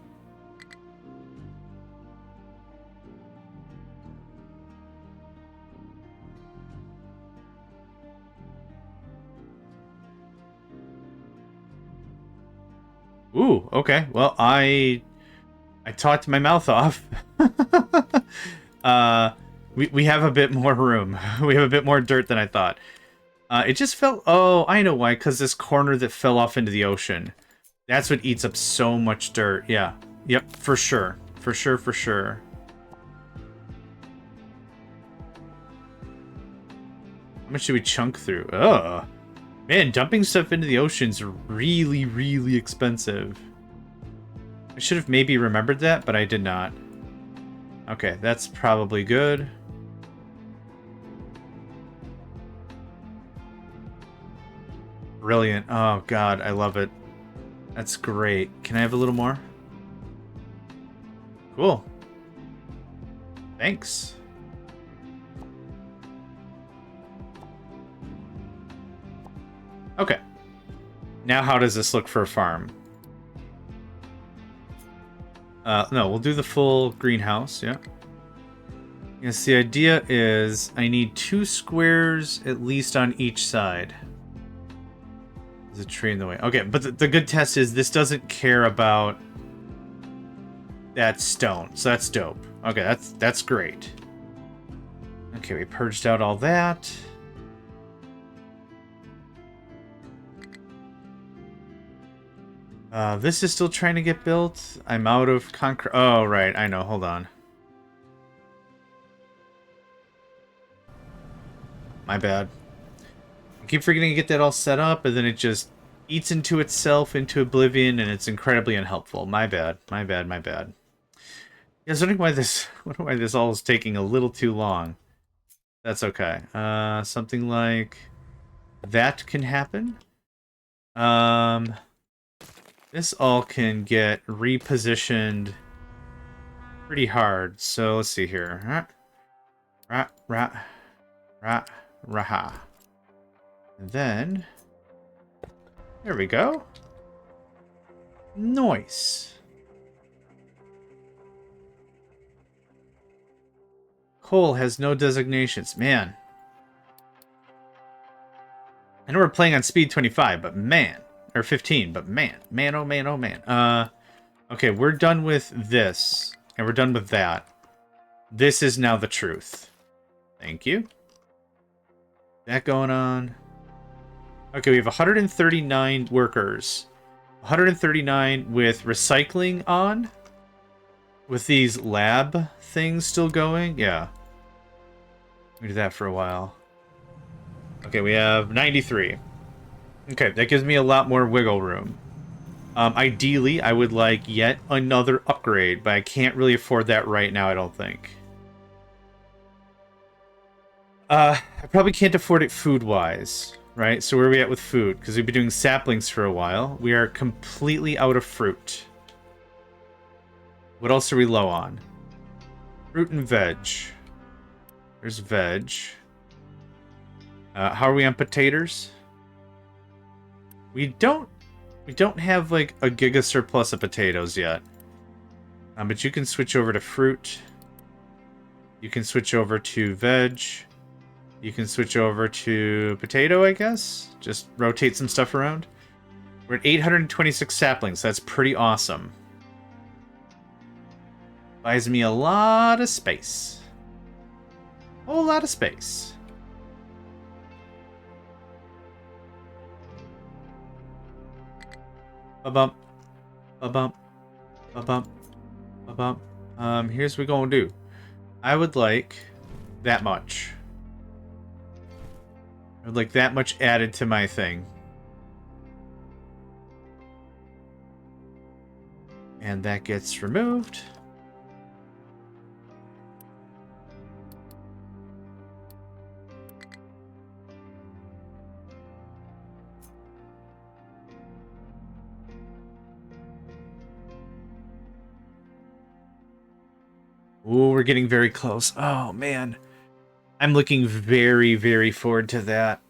Ooh, okay. Well, I talked my mouth off. We have a bit more room. We have a bit more dirt than I thought. It just fell... Oh, I know why. Because this corner that fell off into the ocean. That's what eats up so much dirt. Yeah. Yep, for sure. For sure, for sure. How much do we chunk through? Ugh. Man, dumping stuff into the ocean's really, really expensive. I should have maybe remembered that, but I did not. Okay, that's probably good. Brilliant. Oh, God, I love it. That's great. Can I have a little more? Cool. Thanks. Okay. Now how does this look for a farm? No, we'll do the full greenhouse, yeah. Yes, the idea is I need 2 squares at least on each side. There's a tree in the way. Okay, but the good test is this doesn't care about that stone, so that's dope. Okay, that's great. Okay, we purged out all that. This is still trying to get built. I'm out of concrete. Oh, right, I know. Hold on. My bad. I keep forgetting to get that all set up, and then it just eats into itself into oblivion, and it's incredibly unhelpful. My bad. My bad. My bad. Yeah, I was wondering why this all is taking a little too long. That's okay. Something like that can happen. This all can get repositioned pretty hard. So let's see here. Raha. And then there we go. Nice. Coal has no designations. Man. I know we're playing on speed 25, but man. Or 15, but man. Man, oh man, oh man. Okay, we're done with this. And we're done with that. This is now the truth. Thank you. That going on. Okay, we have 139 workers. 139 with recycling on. With these lab things still going. Yeah. We do that for a while. Okay, we have 93. Okay, that gives me a lot more wiggle room. Ideally, I would like yet another upgrade, but I can't really afford that right now, I don't think. I probably can't afford it food-wise, right? So where are we at with food? Because we've been doing saplings for a while. We are completely out of fruit. What else are we low on? Fruit and veg. There's veg. How are we on potatoes? We don't have like a giga surplus of potatoes yet. But you can switch over to fruit. You can switch over to veg. You can switch over to potato, I guess. Just rotate some stuff around. We're at 826 saplings. That's pretty awesome. Buys me a lot of space. A whole lot of space. Ba-bump. Ba-bump. Ba-bump. Ba-bump. Here's what we're gonna do. I would like that much. I would like that much added to my thing. And that gets removed. Ooh, we're getting very close. Oh, man. I'm looking very, very forward to that.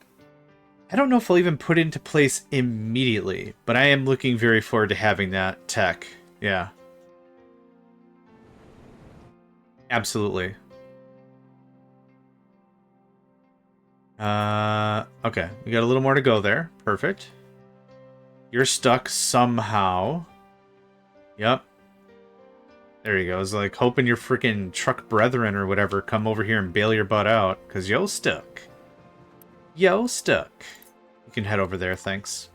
I don't know if I'll even put it into place immediately, but I am looking very forward to having that tech. Yeah. Absolutely. Okay. We got a little more to go there. Perfect. You're stuck somehow. Yep. There you go. I was like hoping your freaking truck brethren or whatever come over here and bail your butt out, because yo stuck. Yo stuck. You can head over there, thanks.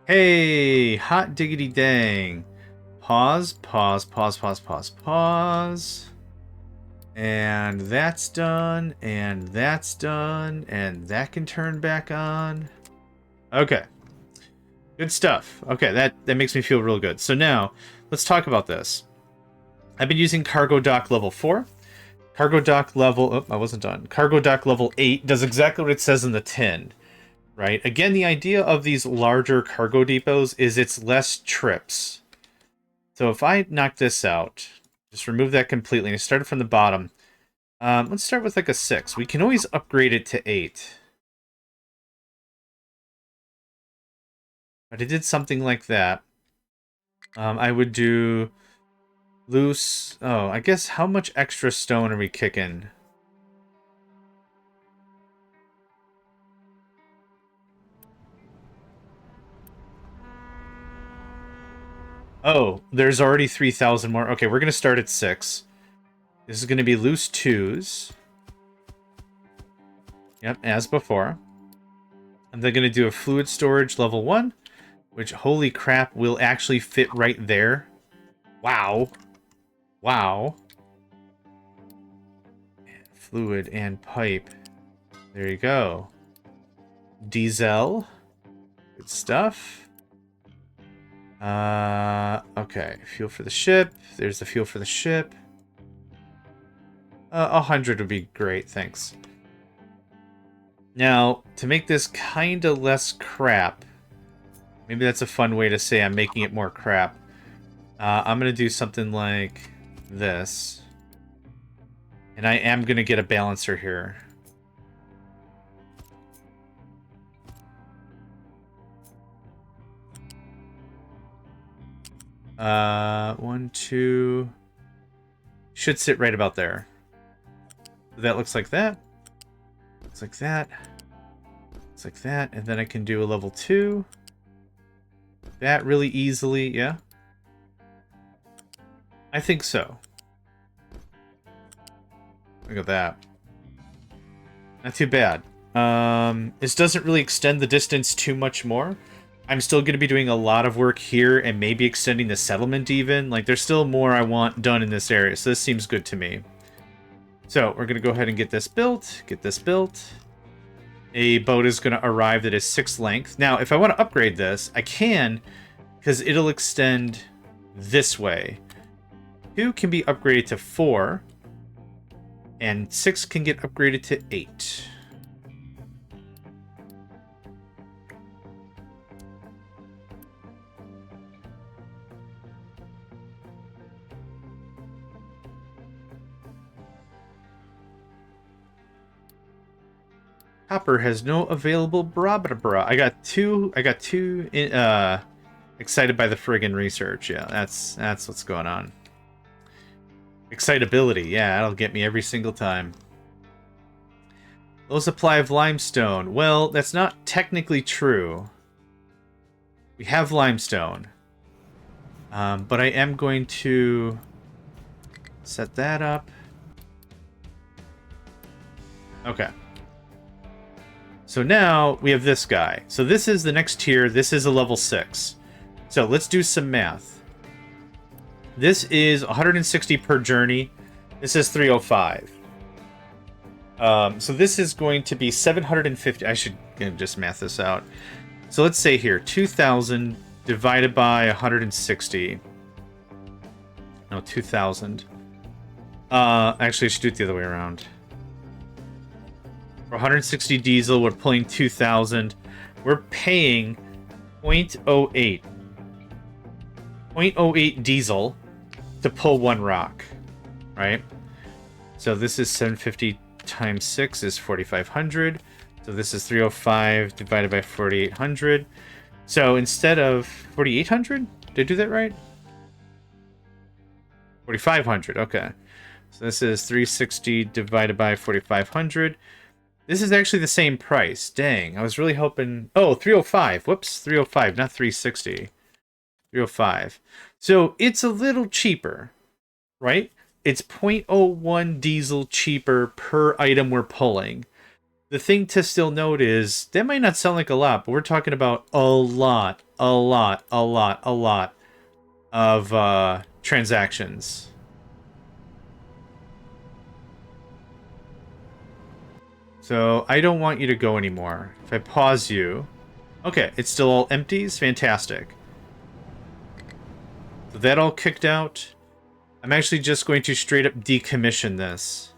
Hey, hot diggity dang. Pause, pause, pause, pause, pause, pause. And that's done, and that's done, and that can turn back on. Okay. Good stuff. Okay, that makes me feel real good. So now, let's talk about this. I've been using Cargo Dock level 4. Cargo Dock level... Oh, I wasn't done. Cargo Dock level 8 does exactly what it says in the tin. Right? Again, the idea of these larger cargo depots is it's less trips. So if I knock this out, just remove that completely, and I start it from the bottom. Let's start with like a 6. We can always upgrade it to 8. But I did something like that. I would do loose... Oh, I guess how much extra stone are we kicking? Oh, there's already 3,000 more. Okay, we're going to start at 6. This is going to be loose 2s. Yep, as before. And they're going to do a fluid storage level 1, which, holy crap, will actually fit right there. Wow. Wow. And fluid and pipe. There you go. Diesel. Good stuff. Okay. Fuel for the ship. There's the fuel for the ship. 100 would be great, thanks. Now, to make this kind of less crap, maybe that's a fun way to say I'm making it more crap. I'm going to do something like this. And I am going to get a balancer here. One, two... Should sit right about there. That looks like that. Looks like that. Looks like that. And then I can do a level 2. That really easily, yeah. I think so. Look at that. Not too bad. This doesn't really extend the distance too much more. I'm still going to be doing a lot of work here and maybe extending the settlement even. Like, there's still more I want done in this area, so this seems good to me. So, we're going to go ahead and get this built. Get this built. A boat is going to arrive that is 6 length. Now, if I want to upgrade this, I can, because it'll extend this way. 2 can be upgraded to 4. And 6 can get upgraded to 8. Copper has no available bra bra bra. I got two excited by the friggin' research. Yeah, that's what's going on. Excitability, yeah, that'll get me every single time. Low supply of limestone. Well, that's not technically true. We have limestone. But I am going to set that up. Okay. So now we have this guy. So this is the next tier. This is a level 6. So let's do some math. This is 160 per journey. This is 305. So this is going to be 750. I should just math this out. So let's say here, 2,000 divided by 160. No, 2,000. Actually, I should do it the other way around. For 160 diesel, we're pulling 2,000. We're paying 0.08. 0.08 diesel to pull 1 rock, right? So this is 750 times 6 is 4,500. So this is 305 divided by 4,800. So instead of 4,800, did I do that right? 4,500, okay. So this is 360 divided by 4,500. This is actually the same price. Dang, I was really hoping... Oh, 305. Whoops, 305, not 360. 305. So it's a little cheaper, right? It's 0.01 diesel cheaper per item we're pulling. The thing to still note is, that might not sound like a lot, but we're talking about a lot of transactions. So I don't want you to go anymore. If I pause you... Okay, it's still all empties? Fantastic. So that all kicked out. I'm actually just going to straight up decommission this.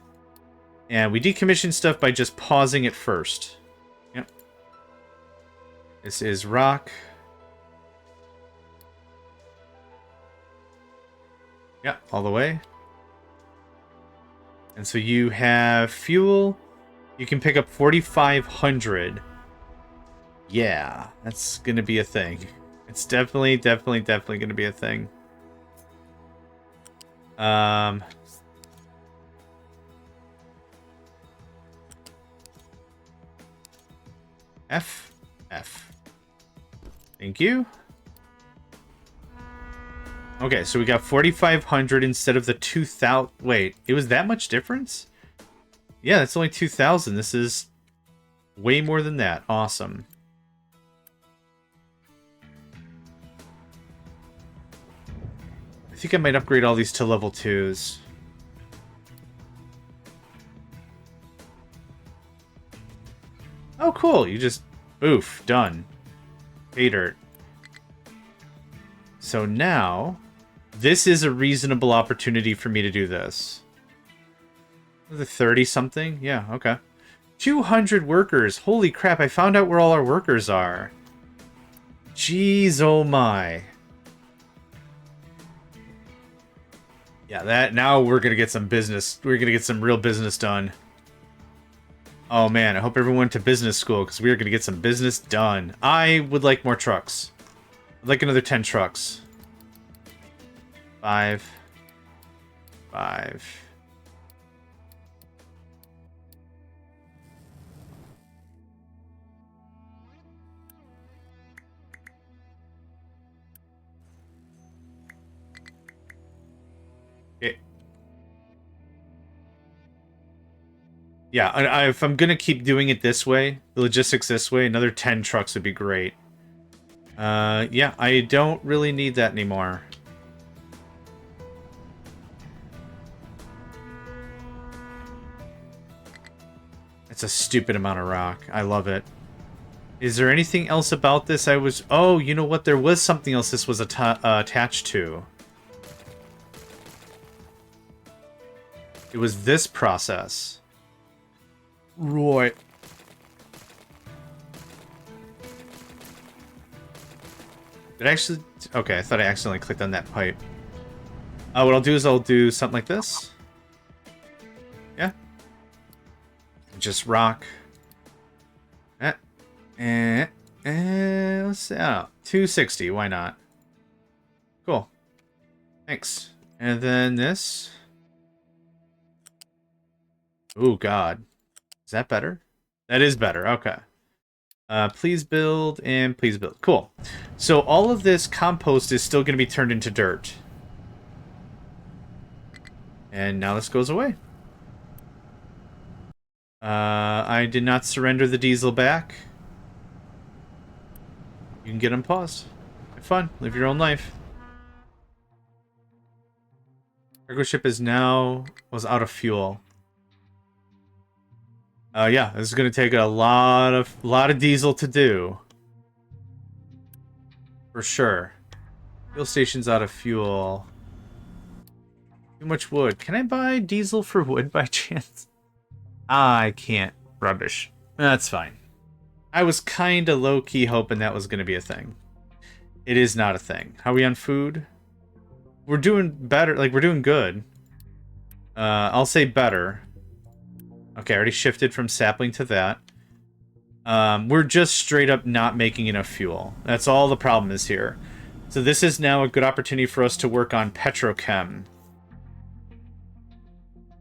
And we decommission stuff by just pausing it first. Yep. This is rock. Yeah, all the way. And so you have fuel. You can pick up 4,500. Yeah, that's going to be a thing. It's definitely going to be a thing. F. Thank you. Okay, so we got 4,500 instead of the 2,000. Wait, it was that much difference? Yeah, it's only 2,000. This is way more than that. Awesome. I think I might upgrade all these to level 2s. Oh, cool. You just... Oof. Done. Pay dirt. So now... This is a reasonable opportunity for me to do this. The 30-something? Yeah, okay. 200 workers. Holy crap, I found out where all our workers are. Jeez, oh my. Yeah, that... Now we're gonna get some business. We're gonna get some real business done. Oh man, I hope everyone went to business school, because we are gonna get some business done. I would like more trucks. I'd like another 10 trucks. 5. Okay. Yeah, if I'm gonna keep doing it this way, the logistics this way, another 10 trucks would be great. Yeah, I don't really need that anymore. That's a stupid amount of rock. I love it. Is there anything else about this I was... Oh, you know what? There was something else this was attached to. It was this process. Right. Did I actually... Okay, I thought I accidentally clicked on that pipe. What I'll do is I'll do something like this. Yeah. Just rock. Let's see. Oh, 260. Why not? Cool. Thanks. And then this. Oh, God. Is that better? That is better. Okay. Please build and please build. Cool. So all of this compost is still going to be turned into dirt. And now this goes away. I did not surrender the diesel back. You can get them paused. Have fun. Live your own life. Cargo ship is now... was out of fuel. Yeah, this is going to take a lot of diesel to do. For sure. Fuel station's out of fuel. Too much wood. Can I buy diesel for wood by chance? I can't. Rubbish. That's fine. I was kind of low-key hoping that was going to be a thing. It is not a thing. How are we on food? We're doing better. Like, we're doing good. I'll say better. Okay, I already shifted from sapling to that. We're just straight up not making enough fuel. That's all the problem is here. So this is now a good opportunity for us to work on petrochem.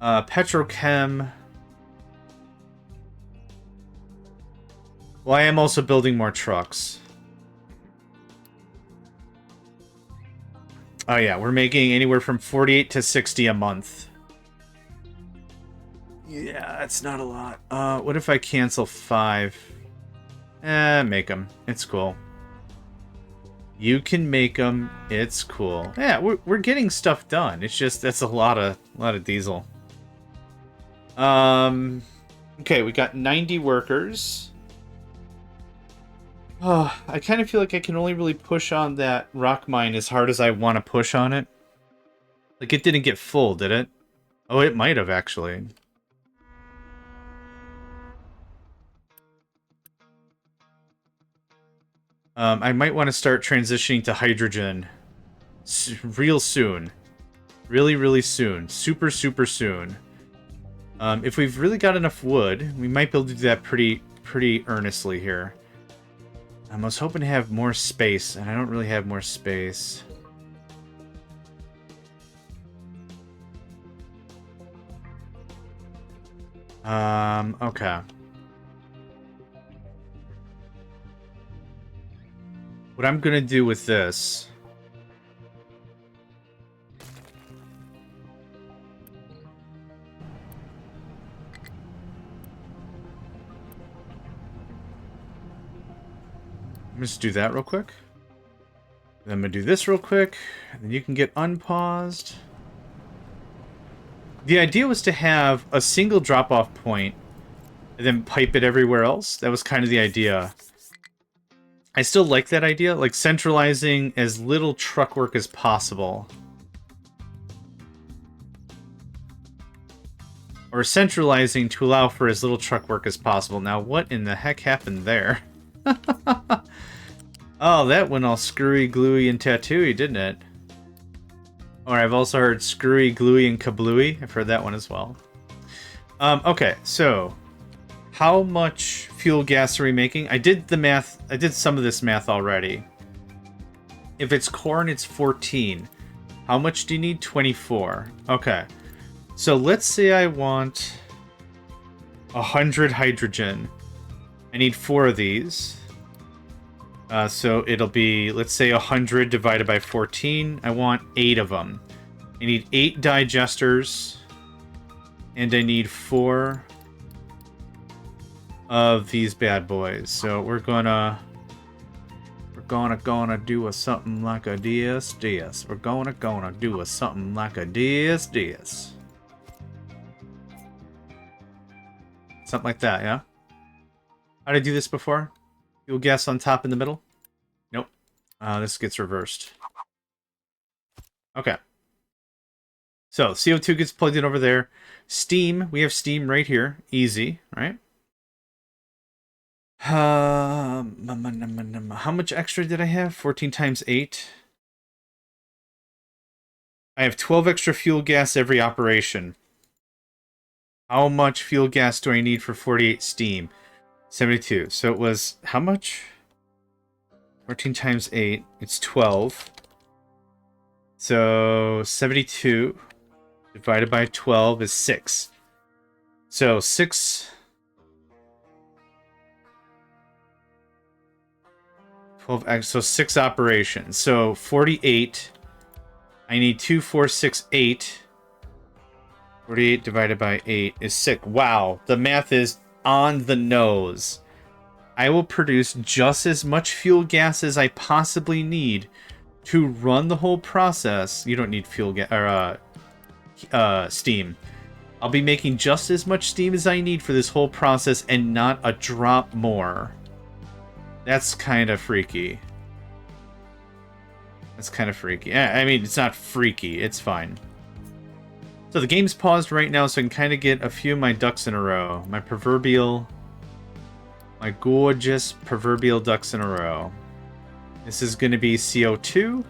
Petrochem... Well, I am also building more trucks. Oh yeah, we're making anywhere from 48 to 60 a month. Yeah, that's not a lot. What if I cancel 5? Make them. It's cool. You can make them. It's cool. Yeah, we're getting stuff done. It's just that's a lot of diesel. Okay, we got 90 workers. Oh, I kind of feel like I can only really push on that rock mine as hard as I want to push on it. Like, it didn't get full, did it? Oh, it might have, actually. I might want to start transitioning to hydrogen real soon. Really, really soon. Super, super soon. If we've really got enough wood, we might be able to do that pretty earnestly here. I was hoping to have more space, and I don't really have more space. Okay. What I'm gonna do with this... Let's do that real quick. Then I'm gonna do this real quick, and then you can get unpaused. The idea was to have a single drop-off point, and then pipe it everywhere else. That was kind of the idea. I still like that idea, like centralizing as little truck work as possible. Or centralizing to allow for as little truck work as possible. Now, what in the heck happened there? Oh, that went all screwy, gluey, and tattooey, didn't it? Or I've also heard screwy, gluey, and kablooey. I've heard that one as well. Okay, so how much fuel gas are we making? I did the math. I did some of this math already. If it's corn, it's 14. How much do you need? 24. Okay. So let's say I want 100 hydrogen. I need 4 of these. So it'll be, let's say 100 divided by 14. I want 8 of them. I need 8 digesters. And I need 4 of these bad boys. So we're gonna do a something like a this. We're gonna do a something like a this. Something like that, yeah? How did I do this before? Fuel gas on top in the middle? Nope. This gets reversed. Okay. So, CO2 gets plugged in over there. Steam, we have steam right here. Easy, right? How much extra did I have? 14 times 8. I have 12 extra fuel gas every operation. How much fuel gas do I need for 48 steam? 72. So it was how much? 14 times 8. It's 12. So 72 divided by 12 is 6. So 6... 12x, so 6 operations. So 48. I need 2, 4, 6, 8. 48 divided by 8 is 6. Wow, the math is on the nose. I will produce just as much fuel gas as I possibly need to run the whole process. You don't need fuel gas or steam. I'll be making just as much steam as I need for this whole process and not a drop more. That's kind of freaky. That's kind of freaky. I mean, it's not freaky. It's fine. So the game's paused right now, so I can kind of get a few of my ducks in a row. My gorgeous proverbial ducks in a row. This is going to be CO2.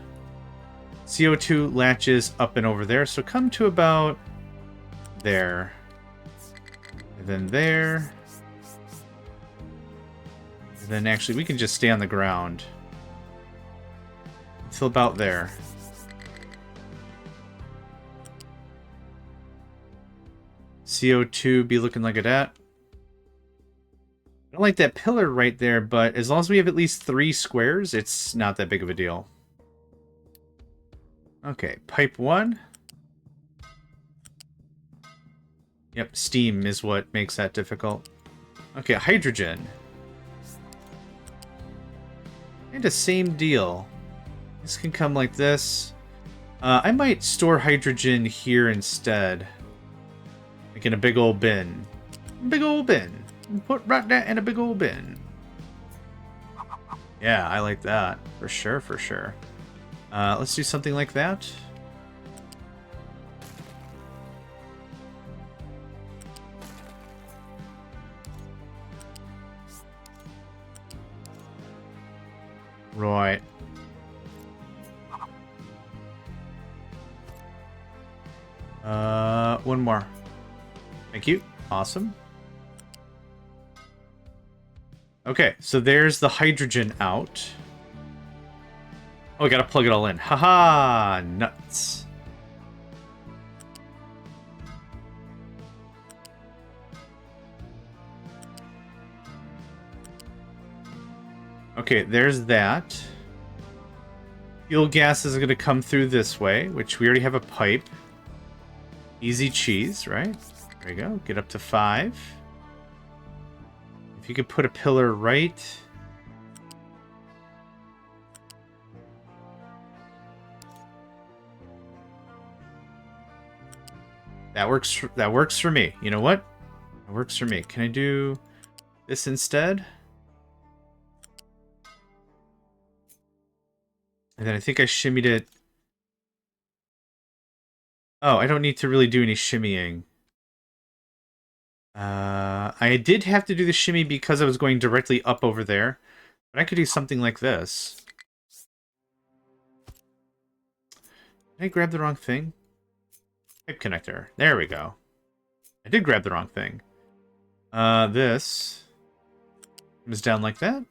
CO2 latches up and over there, so come to about there. And then there. And then actually, we can just stay on the ground. Until about there. CO2 be looking like a dat. I don't like that pillar right there, but as long as we have at least 3 squares, it's not that big of a deal. Okay, pipe 1. Yep, steam is what makes that difficult. Okay, hydrogen. And the same deal. This can come like this. I might store hydrogen here instead. Like in a big old bin. Big old bin. Put right that in a big old bin. Yeah, I like that. For sure, for sure. Let's do something like that. Right. One more. Thank you. Awesome. Okay, so there's the hydrogen out. Oh, I gotta plug it all in. Haha, nuts. Okay, there's that. Fuel gas is gonna come through this way, which we already have a pipe. Easy cheese, right? There you go. Get up to 5. If you could put a pillar right... That works for me. You know what? That works for me. Can I do this instead? And then I think I shimmied it. Oh, I don't need to really do any shimmying. I did have to do the shimmy because I was going directly up over there. But I could do something like this. Did I grab the wrong thing? Pipe connector. There we go. I did grab the wrong thing. This comes down like that.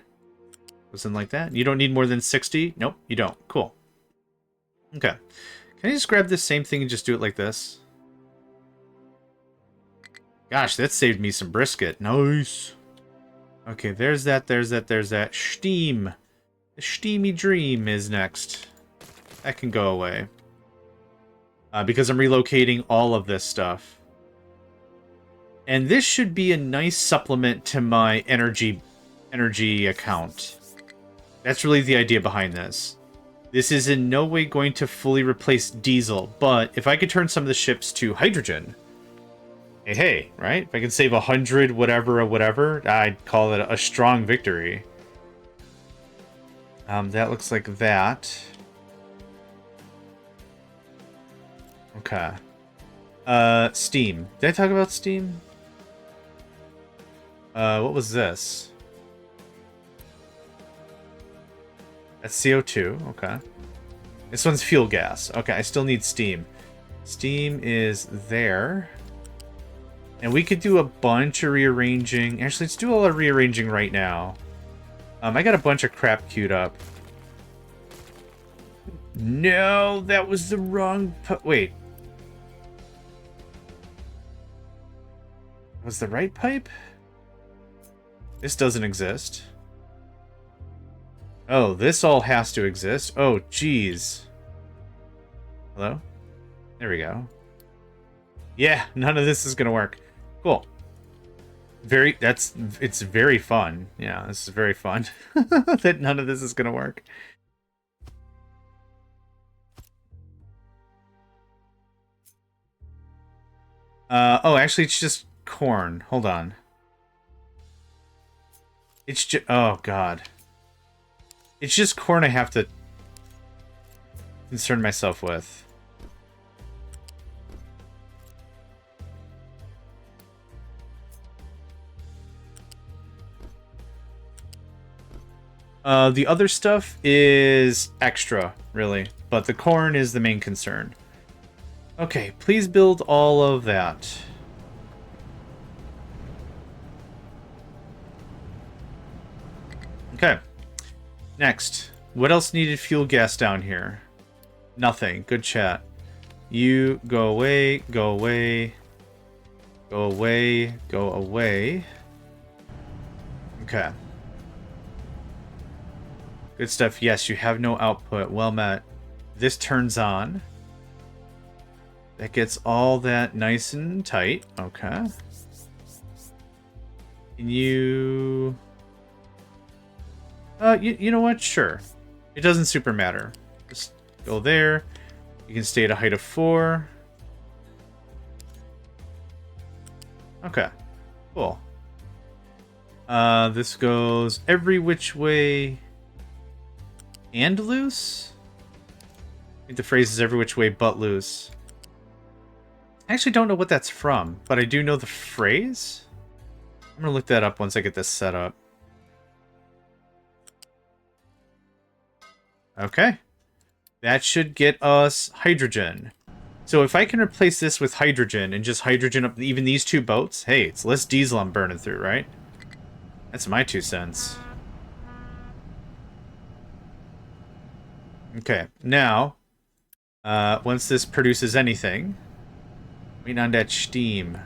Goes in like that. You don't need more than 60? Nope, you don't. Cool. Okay. Can I just grab this same thing and just do it like this? Gosh, that saved me some brisket. Nice. Okay, there's that, there's that, there's that. Steam. The steamy dream is next. That can go away. Because I'm relocating all of this stuff. And this should be a nice supplement to my energy account. That's really the idea behind this. This is in no way going to fully replace diesel, but if I could turn some of the ships to hydrogen, hey, right? If I could save 100 whatever or whatever, I'd call it a strong victory. That looks like that. Okay. Steam. Did I talk about steam? What was this? That's CO2, okay. This one's fuel gas. Okay, I still need steam. Steam is there. And we could do a bunch of rearranging. Actually, let's do a lot of rearranging right now. I got a bunch of crap queued up. No, that was the wrong... Wait. Was the right pipe? This doesn't exist. Oh, this all has to exist. Oh, jeez. Hello? There we go. Yeah, none of this is gonna work. Cool. It's very fun. Yeah, this is very fun. That none of this is gonna work. Oh, actually, it's just corn. Hold on. It's just... Oh, God. It's just corn I have to concern myself with. The other stuff is extra, really. But the corn is the main concern. Okay, please build all of that. Okay. Next. What else needed fuel gas down here? Nothing. Good chat. You go away, go away, go away, go away. Okay. Good stuff. Yes, you have no output. Well met. This turns on. That gets all that nice and tight. Okay. Can you... you know what? Sure. It doesn't super matter. Just go there. You can stay at a height of 4. Okay. Cool. This goes every which way and loose? I think the phrase is every which way but loose. I actually don't know what that's from, but I do know the phrase. I'm gonna look that up once I get this set up. Okay. That should get us hydrogen. So if I can replace this with hydrogen and just hydrogen up even these 2 boats, hey, it's less diesel I'm burning through, right? That's my 2 cents. Okay, now, once this produces anything, waiting on that steam.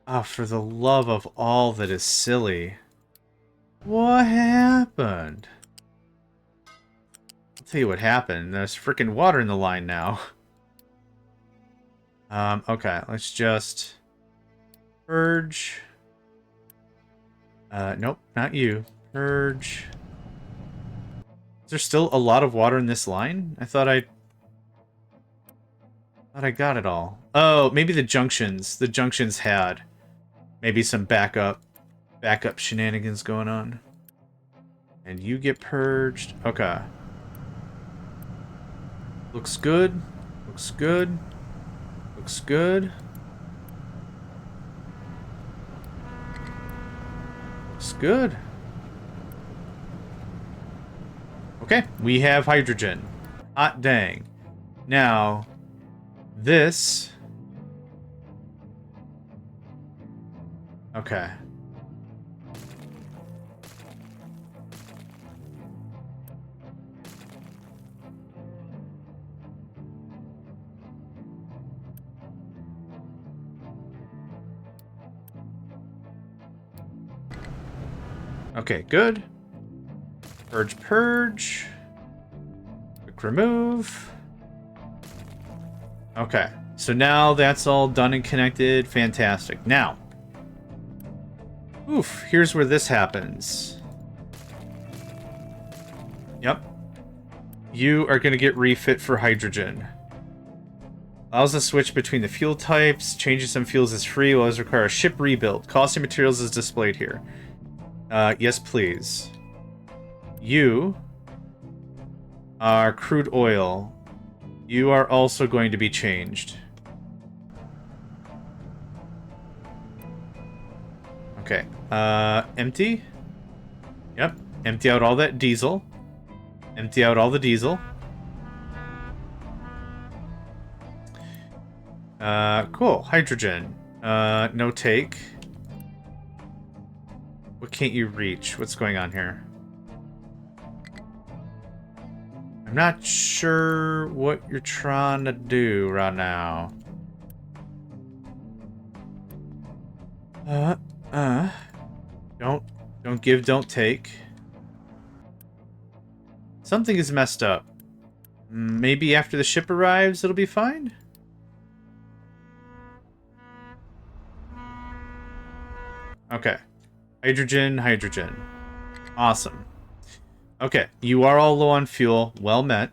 Oh, for the love of all that is silly. What happened? I'll tell you what happened. There's freaking water in the line now. Okay, let's just purge. Nope, not you. Purge. Is there still a lot of water in this line? I thought I got it all. Oh, maybe the junctions. The junctions had maybe some backup shenanigans going on. And you get purged. Okay. Looks good. Looks good. Looks good. Looks good. Okay, we have hydrogen. Hot dang. Now, this... Okay. Okay, good. Purge, purge. Quick remove. Okay, so now that's all done and connected. Fantastic. Now, oof, here's where this happens. Yep. You are going to get refit for hydrogen. Allows the switch between the fuel types. Changes some fuels is free. Allows require a ship rebuild. Cost of materials is displayed here. Yes, please. You are crude oil. You are also going to be changed. Okay. Empty. Yep. Empty out all that diesel. Empty out all the diesel. Cool. Hydrogen. No take. What can't you reach? What's going on here? I'm not sure what you're trying to do right now. Don't give, don't take. Something is messed up. Maybe after the ship arrives, it'll be fine? Okay. Hydrogen, hydrogen. Awesome. Okay, you are all low on fuel. Well met.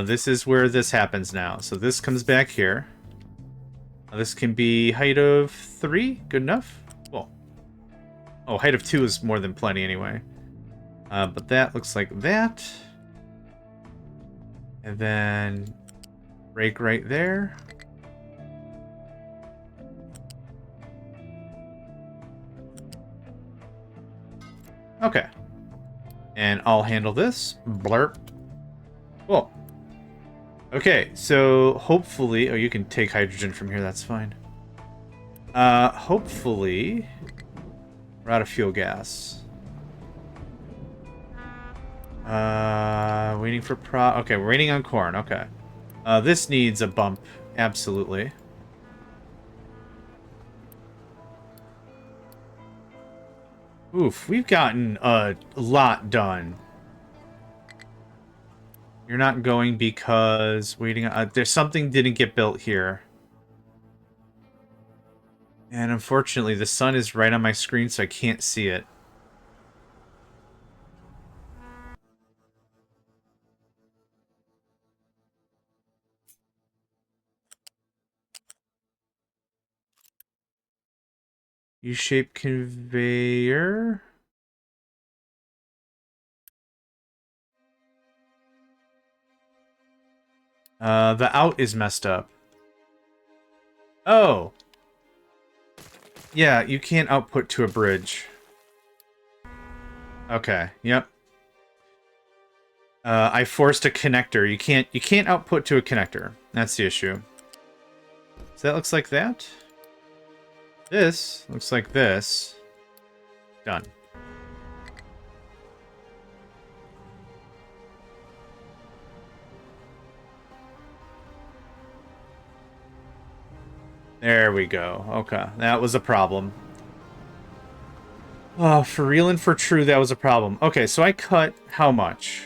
This is where this happens now. So this comes back here. This can be height of 3. Good enough. Cool. Oh, height of 2 is more than plenty anyway. But that looks like that. And then break right there. Okay. And I'll handle this. Blurp. Cool. Okay, so hopefully... Oh, you can take hydrogen from here, that's fine. Hopefully... We're out of fuel gas. Waiting for Okay, we're waiting on corn, okay. This needs a bump, absolutely. Oof, we've gotten a lot done. You're not going because waiting. There's something didn't get built here. And unfortunately, the sun is right on my screen, so I can't see it. U-shaped conveyor. The out is messed up. Oh. Yeah, you can't output to a bridge. Okay, yep. I forced a connector. You can't output to a connector. That's the issue. So that looks like that. This looks like this. Done. There we go. Okay, that was a problem. Oh, for real and for true, that was a problem. Okay, so I cut how much?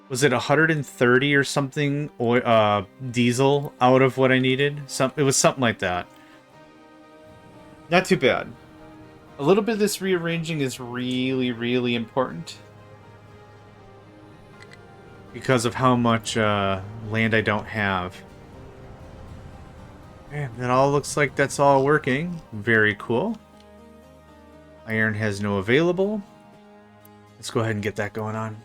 Was it 130 or something diesel out of what I needed? It was something like that. Not too bad. A little bit of this rearranging is really, really important. Because of how much land I don't have. Man, that all looks like that's all working. Very cool. Iron has no available. Let's go ahead and get that going on.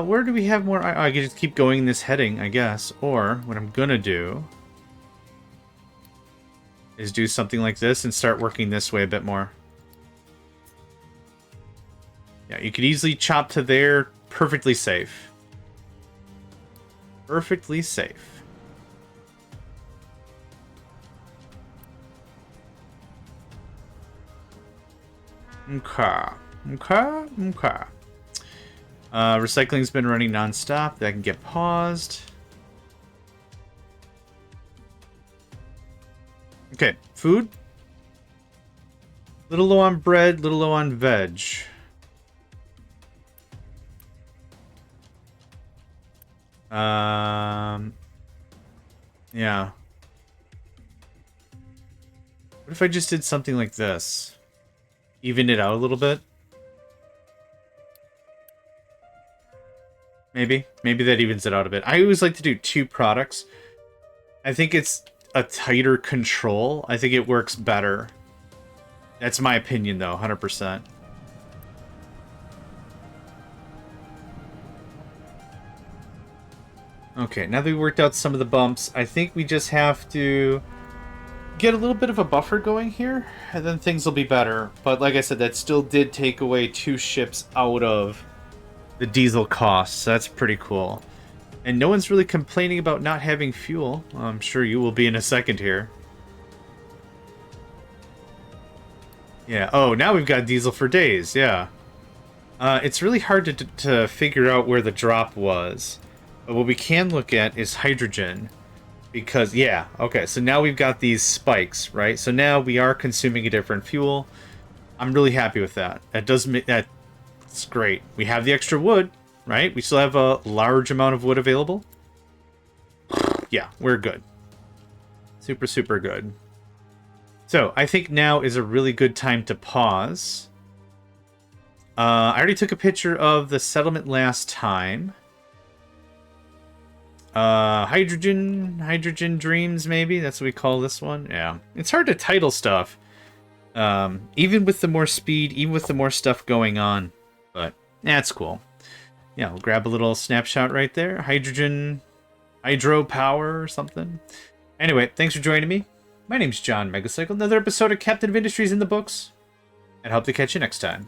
Where do we have more? I can just keep going this heading, I guess. Or, what I'm gonna do is do something like this and start working this way a bit more. Yeah, you could easily chop to there. Perfectly safe. Perfectly safe. Okay. Recycling's been running non-stop. That can get paused. Okay, food. Little low on bread, little low on veg. Yeah. What if I just did something like this? Even it out a little bit? Maybe. Maybe that evens it out a bit. I always like to do 2 products. I think it's a tighter control. I think it works better. That's my opinion, though, 100%. Okay, now that we worked out some of the bumps, I think we just have to get a little bit of a buffer going here, and then things will be better. But like I said, that still did take away 2 ships out of the diesel costs, so that's pretty cool. And no one's really complaining about not having fuel. I'm sure you will be in a second here. Yeah, oh, now we've got diesel for days, yeah. It's really hard to figure out where the drop was. But what we can look at is hydrogen. Because, yeah, okay, so now we've got these spikes, right? So now we are consuming a different fuel. I'm really happy with that. That's great. We have the extra wood, right? We still have a large amount of wood available. Yeah, we're good. Super, super good. So, I think now is a really good time to pause. I already took a picture of the settlement last time. Hydrogen dreams, maybe? That's what we call this one? Yeah. It's hard to title stuff. Even with the more speed, even with the more stuff going on. But, that's cool. Yeah, we'll grab a little snapshot right there. Hydro power or something. Anyway, thanks for joining me. My name's JohnMegacycle. Another episode of Captain of Industries in the books. And I hope to catch you next time.